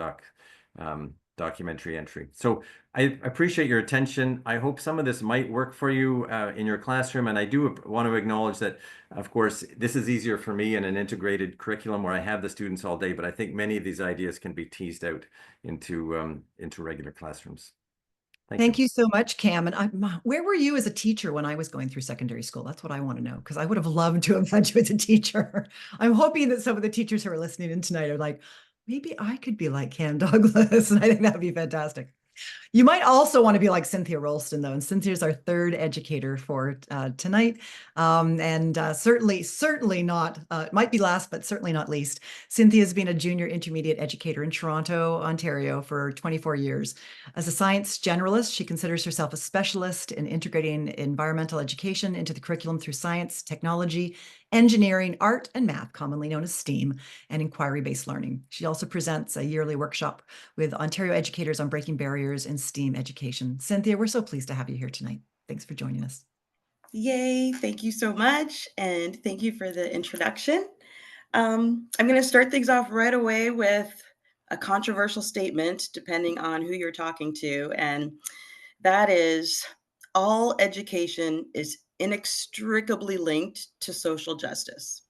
documentary entry. So I appreciate your attention. I hope some of this might work for you in your classroom. And I do want to acknowledge that, of course, this is easier for me in an integrated curriculum where I have the students all day, but I think many of these ideas can be teased out into regular classrooms. Thank you so much, Cam. And where were you as a teacher when I was going through secondary school? That's what I want to know, because I would have loved to have had you as a teacher. I'm hoping that some of the teachers who are listening in tonight are like, maybe I could be like Cam Douglas, and I think that'd be fantastic. You might also want to be like Cynthia Rolston, though, and Cynthia's our 3rd educator for tonight, and certainly not, might be last, but certainly not least. Cynthia's been a junior intermediate educator in Toronto, Ontario for 24 years. As a science generalist, she considers herself a specialist in integrating environmental education into the curriculum through science, technology, engineering, art, and math, commonly known as STEAM, and inquiry-based learning. She also presents a yearly workshop with Ontario educators on breaking barriers in STEAM education. Cynthia, we're so pleased to have you here tonight. Thanks for joining us. Yay, thank you so much. And thank you for the introduction. I'm going to start things off right away with a controversial statement, depending on who you're talking to. And that is, all education is inextricably linked to social justice.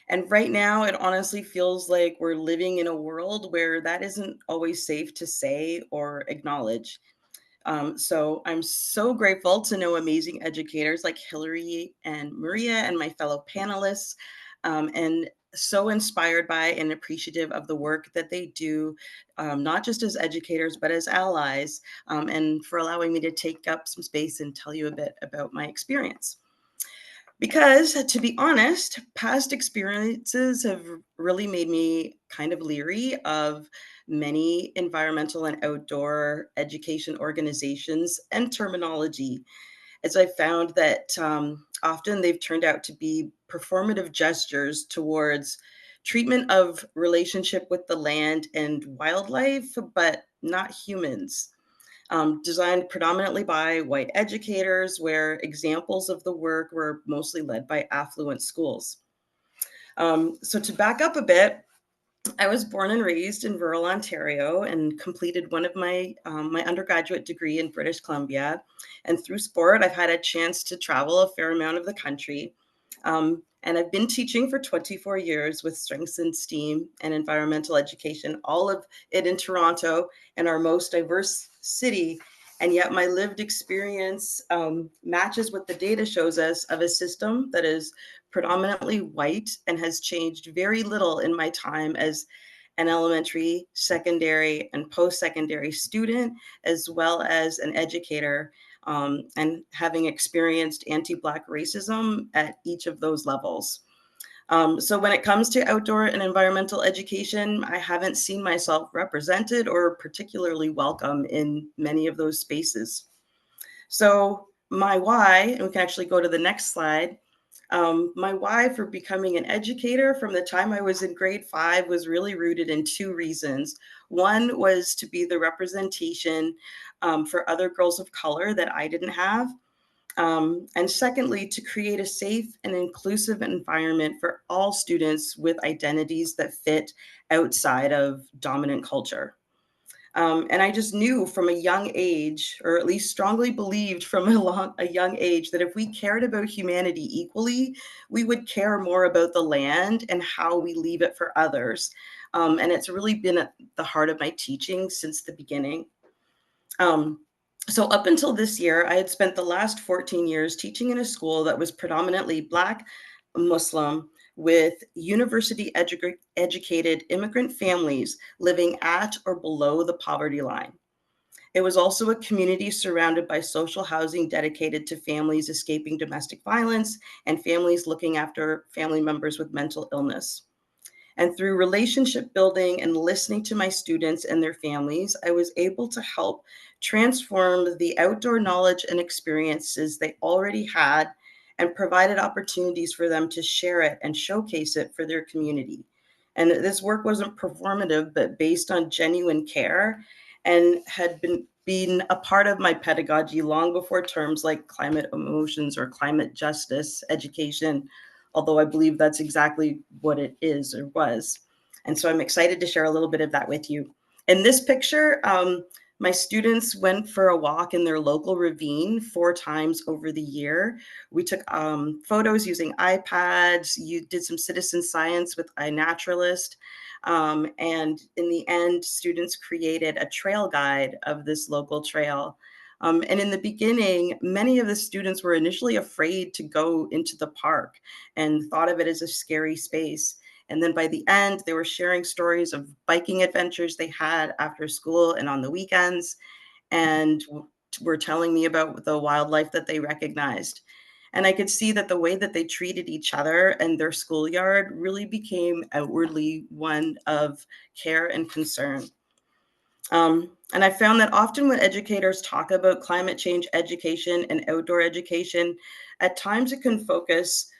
And right now, it honestly feels like we're living in a world where that isn't always safe to say or acknowledge. So I'm so grateful to know amazing educators like Hilary and Maria and my fellow panelists, and so inspired by and appreciative of the work that they do, not just as educators, but as allies, and for allowing me to take up some space and tell you a bit about my experience. Because, to be honest, past experiences have really made me kind of leery of many environmental and outdoor education organizations and terminology, as I found that often they've turned out to be performative gestures towards treatment of relationship with the land and wildlife, but not humans. Designed predominantly by white educators, where examples of the work were mostly led by affluent schools. So to back up a bit, I was born and raised in rural Ontario and completed one of my undergraduate degree in British Columbia. And through sport, I've had a chance to travel a fair amount of the country. And I've been teaching for 24 years with strengths in STEAM and environmental education, all of it in Toronto, and our most diverse city. And yet my lived experience matches what the data shows us of a system that is predominantly white and has changed very little in my time as an elementary, secondary, and post-secondary student, as well as an educator, and having experienced anti-Black racism at each of those levels. So when it comes to outdoor and environmental education, I haven't seen myself represented or particularly welcome in many of those spaces. So my why, and we can actually go to the next slide, my why for becoming an educator from the time I was in grade 5 was really rooted in 2 reasons. One was to be the representation for other girls of color that I didn't have. And secondly, to create a safe and inclusive environment for all students with identities that fit outside of dominant culture. And I just knew from a young age, or at least strongly believed from a young age, that if we cared about humanity equally, we would care more about the land and how we leave it for others. And it's really been at the heart of my teaching since the beginning. So up until this year, I had spent the last 14 years teaching in a school that was predominantly Black, Muslim, with university educated immigrant families living at or below the poverty line. It was also a community surrounded by social housing dedicated to families escaping domestic violence and families looking after family members with mental illness. And through relationship building and listening to my students and their families, I was able to help transform the outdoor knowledge and experiences they already had and provided opportunities for them to share it and showcase it for their community. And this work wasn't performative, but based on genuine care, and had been a part of my pedagogy long before terms like climate emotions or climate justice education, although I believe that's exactly what it is or was. And so I'm excited to share a little bit of that with you. In this picture, my students went for a walk in their local ravine 4 times over the year. We took photos using iPads. You did some citizen science with iNaturalist. And in the end, students created a trail guide of this local trail. And in the beginning, many of the students were initially afraid to go into the park and thought of it as a scary space. And then by the end, they were sharing stories of biking adventures they had after school and on the weekends, and were telling me about the wildlife that they recognized. And I could see that the way that they treated each other and their schoolyard really became outwardly one of care and concern. And I found that often when educators talk about climate change education and outdoor education, at times it can focus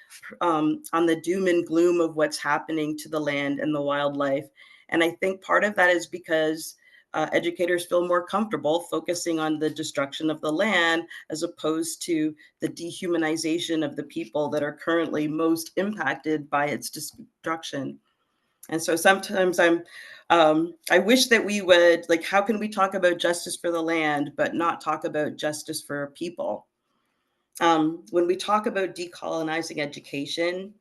on the doom and gloom of what's happening to the land and the wildlife. And I think part of that is because educators feel more comfortable focusing on the destruction of the land as opposed to the dehumanization of the people that are currently most impacted by its destruction. And so sometimes I wish that we would, like, how can we talk about justice for the land, but not talk about justice for people? When we talk about decolonizing education,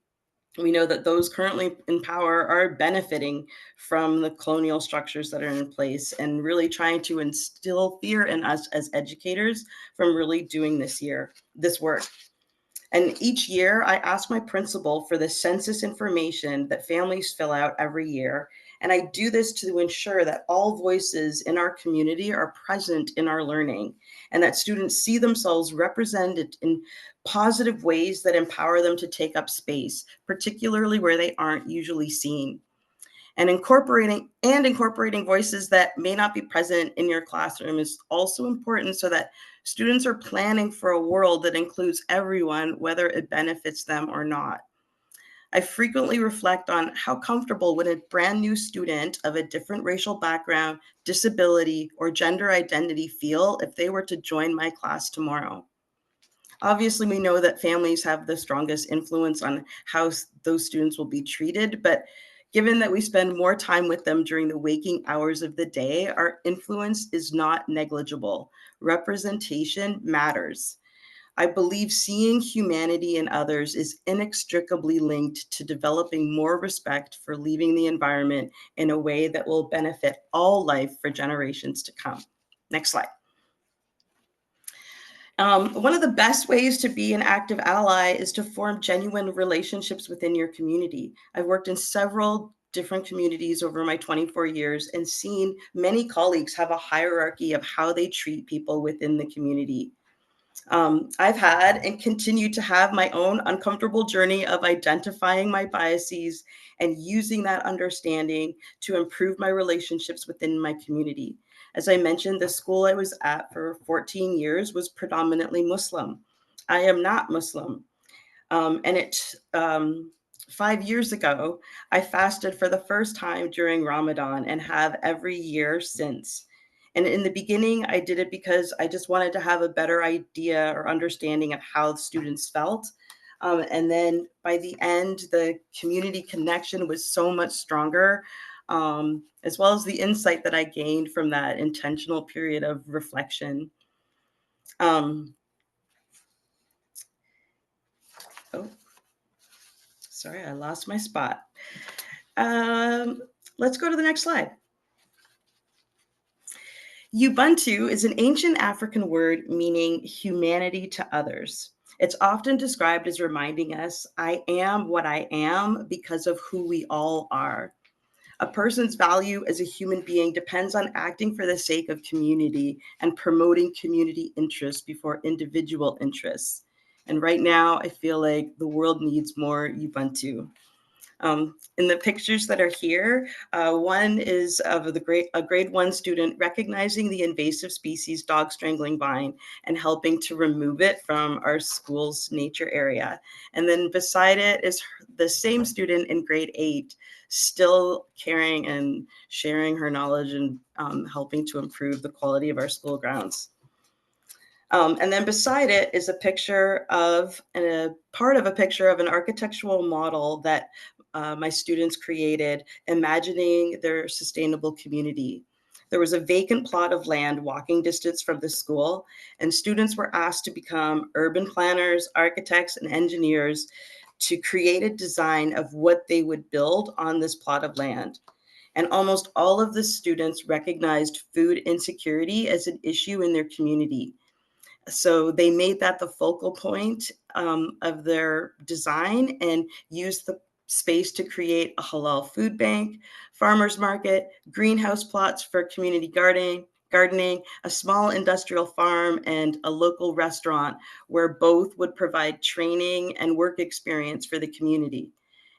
we know that those currently in power are benefiting from the colonial structures that are in place and really trying to instill fear in us as educators from really doing this work. And each year, I ask my principal for the census information that families fill out every year. And I do this to ensure that all voices in our community are present in our learning and that students see themselves represented in positive ways that empower them to take up space, particularly where they aren't usually seen. And incorporating voices that may not be present in your classroom is also important so that students are planning for a world that includes everyone, whether it benefits them or not. I frequently reflect on how comfortable would a brand new student of a different racial background, disability, or gender identity feel if they were to join my class tomorrow. Obviously, we know that families have the strongest influence on how those students will be treated, but given that we spend more time with them during the waking hours of the day, our influence is not negligible. Representation matters. I believe seeing humanity in others is inextricably linked to developing more respect for leaving the environment in a way that will benefit all life for generations to come. Next slide. One of the best ways to be an active ally is to form genuine relationships within your community. I've worked in several different communities over my 24 years and seen many colleagues have a hierarchy of how they treat people within the community. I've had and continue to have my own uncomfortable journey of identifying my biases and using that understanding to improve my relationships within my community. As I mentioned, the school I was at for 14 years was predominantly Muslim. I am not Muslim. And 5 years ago, I fasted for the first time during Ramadan and have every year since. And in the beginning, I did it because I just wanted to have a better idea or understanding of how the students felt. And then by the end, the community connection was so much stronger, as well as the insight that I gained from that intentional period of reflection. Oh, sorry, I lost my spot. Let's go to the next slide. Ubuntu is an ancient African word meaning humanity to others. It's often described as reminding us, I am what I am because of who we all are. A person's value as a human being depends on acting for the sake of community and promoting community interests before individual interests. And right now, I feel like the world needs more Ubuntu. In the pictures that are here, one is of a grade 1 student recognizing the invasive species dog strangling vine and helping to remove it from our school's nature area. And then beside it is the same student in grade 8, still caring and sharing her knowledge and helping to improve the quality of our school grounds. And then beside it is a picture of, a part of a picture of an architectural model that my students created, imagining their sustainable community. There was a vacant plot of land walking distance from the school, and students were asked to become urban planners, architects, and engineers to create a design of what they would build on this plot of land. And almost all of the students recognized food insecurity as an issue in their community. So they made that the focal point of their design and used the space to create a halal food bank, farmers market, greenhouse plots for community gardening, a small industrial farm, and a local restaurant where both would provide training and work experience for the community.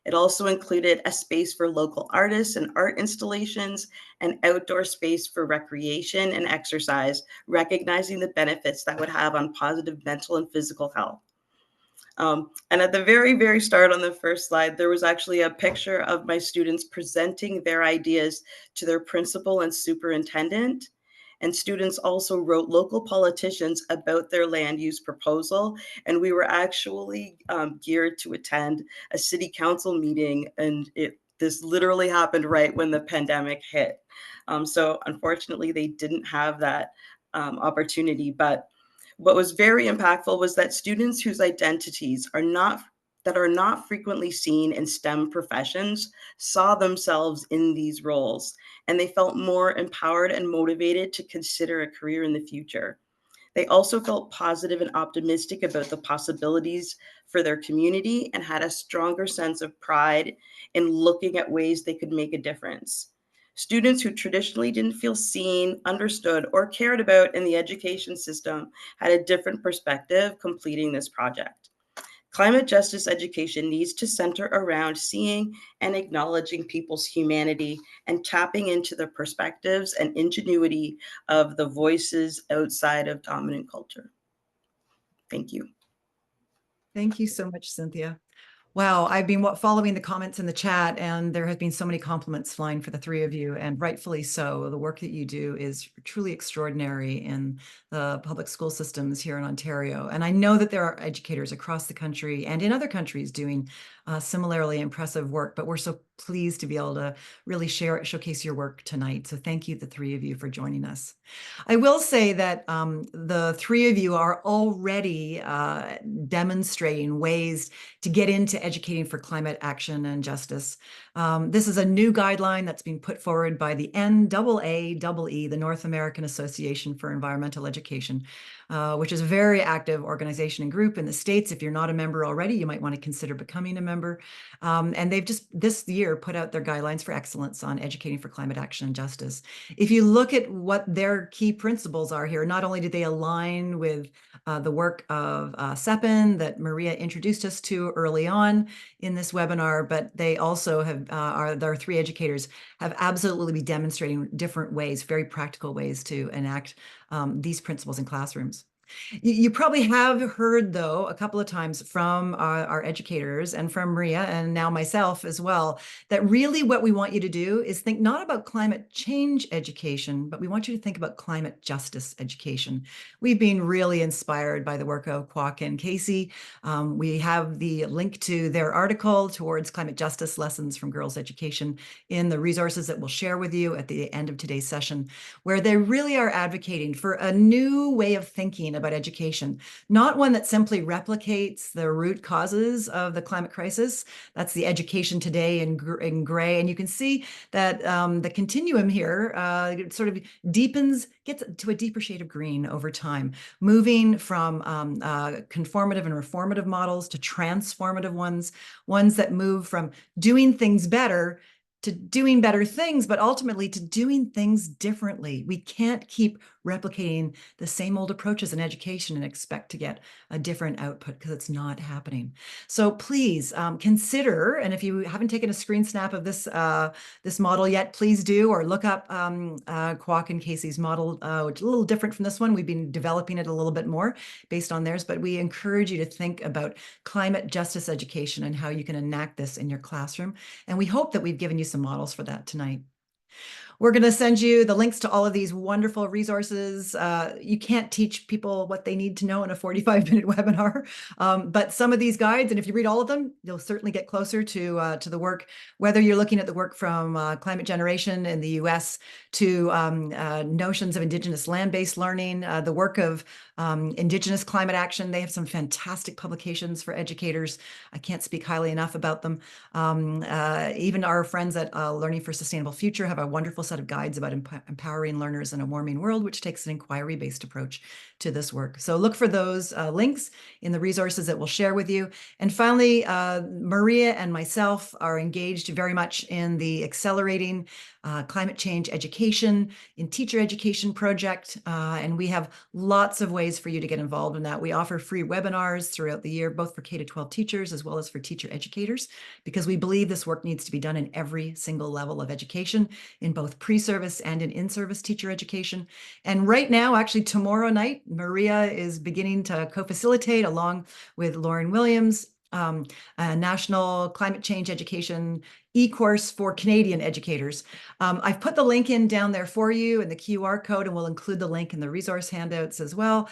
It also included a space for local artists and art installations, an outdoor space for recreation and exercise, recognizing the benefits that would have on positive mental and physical health. And at the very, very start on the first slide, there was actually a picture of my students presenting their ideas to their principal and superintendent. And students also wrote local politicians about their land use proposal. And we were actually geared to attend a city council meeting. And this literally happened right when the pandemic hit. So unfortunately, they didn't have that opportunity. But what was very impactful was that students whose identities are not frequently seen in STEM professions saw themselves in these roles, and they felt more empowered and motivated to consider a career in the future. They also felt positive and optimistic about the possibilities for their community and had a stronger sense of pride in looking at ways they could make a difference. Students who traditionally didn't feel seen, understood, or cared about in the education system had a different perspective completing this project. Climate justice education needs to center around seeing and acknowledging people's humanity and tapping into the perspectives and ingenuity of the voices outside of dominant culture. Thank you. Thank you so much, Cynthia. Wow, I've been following the comments in the chat, and there have been so many compliments flying for the three of you, and rightfully so. The work that you do is truly extraordinary in the public school systems here in Ontario. And I know that there are educators across the country and in other countries doing similarly impressive work, but we're so pleased to be able to really showcase your work tonight. So thank you, the three of you, for joining us. I will say that the three of you are already demonstrating ways to get into educating for climate action and justice. This is a new guideline that's being put forward by the NAAEE, the North American Association for Environmental Education, which is a very active organization and group in the States. If you're not a member already, you might want to consider becoming a member. And they've just this year put out their guidelines for excellence on educating for climate action and justice. If you look at what their key principles are here, not only do they align with the work of SEPN that Maria introduced us to early on in this webinar, but they also have, our three educators have absolutely been demonstrating different ways, very practical ways to enact these principles in classrooms. You probably have heard, though, a couple of times from our educators and from Maria and now myself as well, that really what we want you to do is think not about climate change education, but we want you to think about climate justice education. We've been really inspired by the work of Kwok and Casey. We have the link to their article towards climate justice lessons from girls' education in the resources that we'll share with you at the end of today's session, where they really are advocating for a new way of thinking about education, not one that simply replicates the root causes of the climate crisis. That's the education today in gray. And you can see that the continuum here sort of deepens, gets to a deeper shade of green over time, moving from conformative and reformative models to transformative ones that move from doing things better to doing better things, but ultimately to doing things differently. We can't keep replicating the same old approaches in education and expect to get a different output, because it's not happening. So please consider, and if you haven't taken a screen snap of this this model yet, please do, or look up Kwok and Casey's model, which is a little different from this one. We've been developing it a little bit more based on theirs, but we encourage you to think about climate justice education and how you can enact this in your classroom. And we hope that we've given you some models for that tonight. We're going to send you the links to all of these wonderful resources. You can't teach people what they need to know in a 45-minute webinar, but some of these guides, and if you read all of them, you'll certainly get closer to the work, whether you're looking at the work from climate generation in the US to notions of Indigenous land-based learning, the work of Indigenous climate action. They have some fantastic publications for educators. I can't speak highly enough about them. Even our friends at Learning for Sustainable Future have a wonderful set of guides about empowering learners in a warming world, which takes an inquiry-based approach to this work. So look for those links in the resources that we'll share with you. And finally, Maria and myself are engaged very much in the Accelerating Climate Change Education in Teacher Education project, and we have lots of ways for you to get involved in that. We offer free webinars throughout the year, both for K-12 teachers as well as for teacher educators, because we believe this work needs to be done in every single level of education, in both pre-service and in-service teacher education. And right now, actually tomorrow night, Maria is beginning to co-facilitate, along with Lauren Williams, a National Climate Change Education e-course for Canadian educators. I've put the link in down there for you and the QR code, and we'll include the link in the resource handouts as well.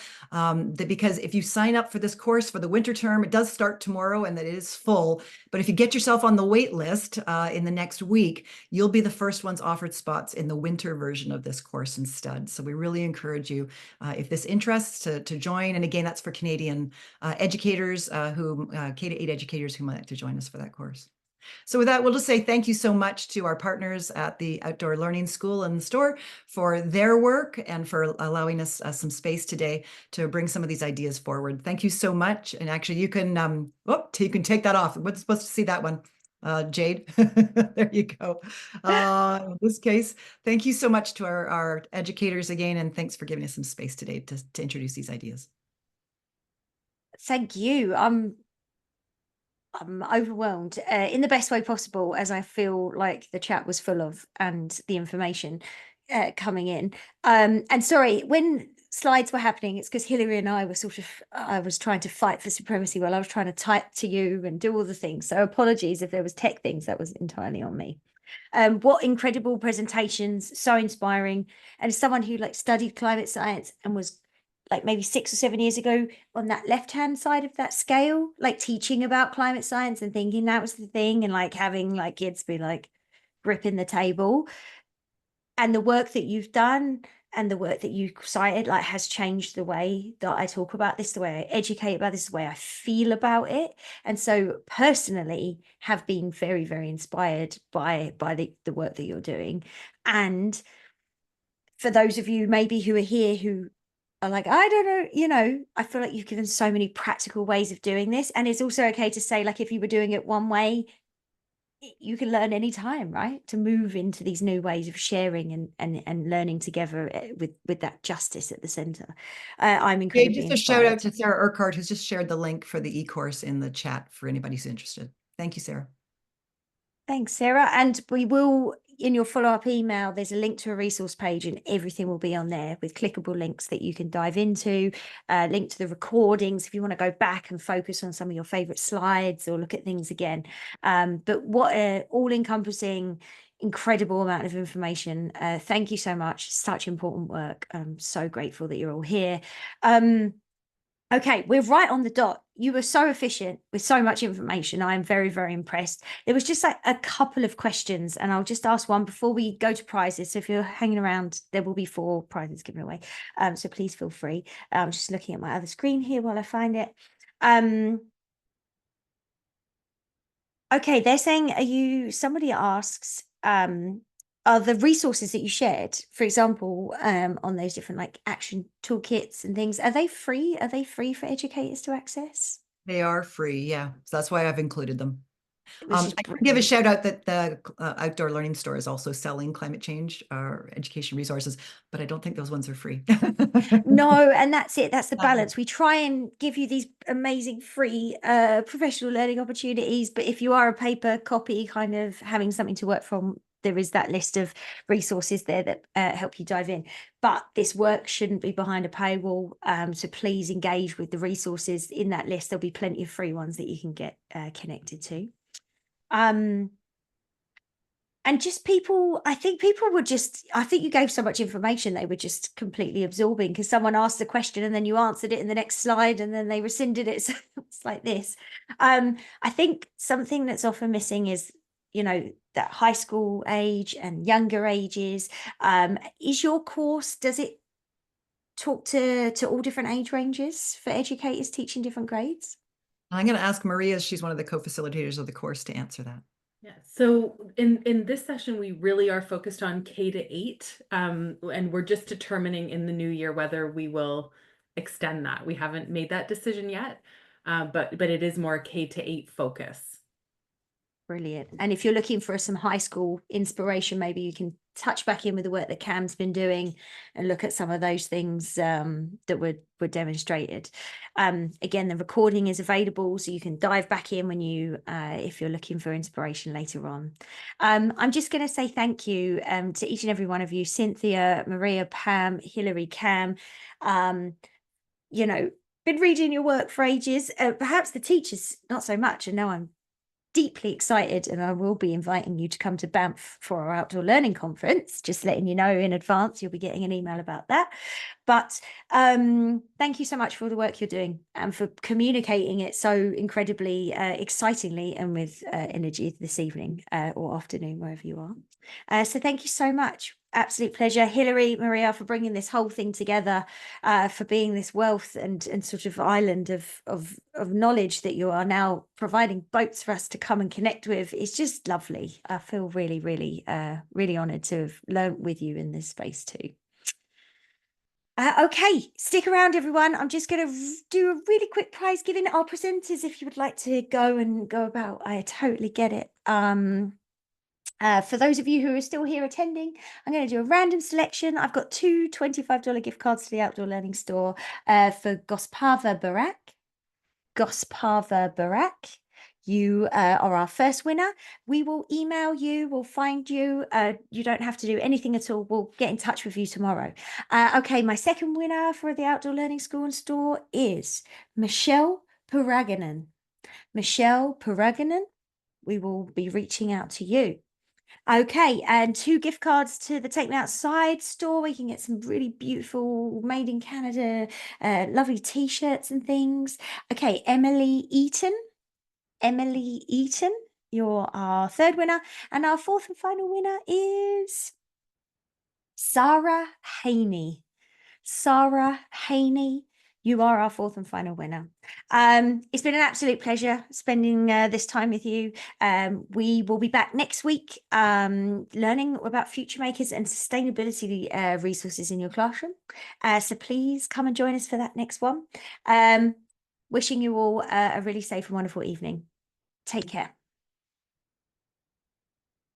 Because if you sign up for this course for the winter term, it does start tomorrow and that it is full. But if you get yourself on the wait list in the next week, you'll be the first ones offered spots in the winter version of this course instead. So we really encourage you, if this interests, to join. And again, that's for Canadian educators K-8 educators who might like to join us for that course. So with that, we'll just say thank you so much to our partners at the Outdoor Learning School and Store for their work and for allowing us some space today to bring some of these ideas forward. Thank you so much. And actually, you can take that off. What's supposed to see that one? Jade, there you go. In this case, thank you so much to our educators again, and thanks for giving us some space today to introduce these ideas. Thank you. I'm overwhelmed in the best way possible, as I feel like the chat was full of, and the information coming in. And sorry, when slides were happening, it's because Hilary and I were I was trying to fight for supremacy while I was trying to type to you and do all the things. So apologies if there was tech things, that was entirely on me. What incredible presentations, so inspiring. And as someone who like studied climate science and was like maybe 6 or 7 years ago on that left-hand side of that scale, like teaching about climate science and thinking that was the thing, and like having like kids be like gripping the table, and the work that you've done and the work that you cited like has changed the way that I talk about this, the way I educate about this, the way I feel about it. And so personally have been very, very inspired by the work that you're doing. And for those of you maybe who are here who are like, I don't know, you know, I feel like you've given so many practical ways of doing this. And it's also okay to say, like, if you were doing it one way, you can learn anytime, right? To move into these new ways of sharing and learning together with that justice at the center. I'm incredibly just a shout out inspired. to Sarah Urquhart, who's just shared the link for the e-course in the chat for anybody who's interested. Thank you, Sarah. Thanks, Sarah. And we will, in your follow-up email, there's a link to a resource page and everything will be on there with clickable links that you can dive into, link to the recordings if you want to go back and focus on some of your favorite slides or look at things again. But what an all-encompassing, incredible amount of information. Thank you so much. Such important work. I'm so grateful that you're all here. Okay, we're right on the dot. You were so efficient with so much information. I'm very, very impressed. There was just like a couple of questions, and I'll just ask one before we go to prizes. So if you're hanging around, there will be 4 prizes given away. So please feel free. I'm just looking at my other screen here while I find it. Okay, they're saying, somebody asks, are the resources that you shared, for example, on those different like action toolkits and things, are they free? Are they free for educators to access? They are free, yeah. So that's why I've included them. Which is I can give a shout out that the Outdoor Learning Store is also selling climate change education resources, but I don't think those ones are free. No, and that's it. That's the balance. We try and give you these amazing free professional learning opportunities, but if you are a paper copy kind of having something to work from, there is that list of resources there that help you dive in. But this work shouldn't be behind a paywall. So please engage with the resources in that list. There'll be plenty of free ones that you can get connected to. And just people, I think you gave so much information, they were just completely absorbing, because someone asked the question and then you answered it in the next slide and then they rescinded it. So it's like this. I think something that's often missing is, you know, that high school age and younger ages. Is your course, does it talk to all different age ranges for educators teaching different grades? I'm going to ask Maria, she's one of the co-facilitators of the course, to answer that. Yeah, so in this session, we really are focused on K-8, and we're just determining in the new year whether we will extend that. We haven't made that decision yet, but it is more K-8 focus. Brilliant. And if you're looking for some high school inspiration, maybe you can touch back in with the work that Cam's been doing and look at some of those things that were demonstrated. Again, the recording is available, so you can dive back in when you if you're looking for inspiration later on. I'm just going to say thank you to each and every one of you, Cynthia, Maria, Pam, Hilary, Cam. You know, been reading your work for ages. Perhaps the teachers not so much, and now I'm deeply excited, and I will be inviting you to come to Banff for our outdoor learning conference, just letting you know in advance. You'll be getting an email about that. But thank you so much for all the work you're doing and for communicating it so incredibly excitingly and with energy this evening or afternoon, wherever you are. So thank you so much. Absolute pleasure. Hilary, Maria, for bringing this whole thing together, for being this wealth and sort of island of knowledge that you are now providing boats for us to come and connect with. It's just lovely. I feel really, really, really honoured to have learned with you in this space too. Okay, stick around, everyone. I'm just going to do a really quick prize giving. Our presenters, if you would like to go about, I totally get it. For those of you who are still here attending, I'm going to do a random selection. I've got 2 $25 gift cards to the Outdoor Learning Store for Gospava Barak. You are our first winner. We will email you, we'll find you. You don't have to do anything at all. We'll get in touch with you tomorrow. Okay, my second winner for the Outdoor Learning School and Store is Michelle Paraganen. Michelle Paraganen, we will be reaching out to you. Okay, and 2 gift cards to the Take Me Outside store. We can get some really beautiful made in Canada, lovely t-shirts and things. Okay, Emily Eaton, you're our third winner. And our fourth and final winner is Sarah Haney. Sarah Haney, you are our fourth and final winner. It's been an absolute pleasure spending this time with you. We will be back next week learning about future makers and sustainability resources in your classroom. So please come and join us for that next one. Wishing you all a really safe and wonderful evening. Take care.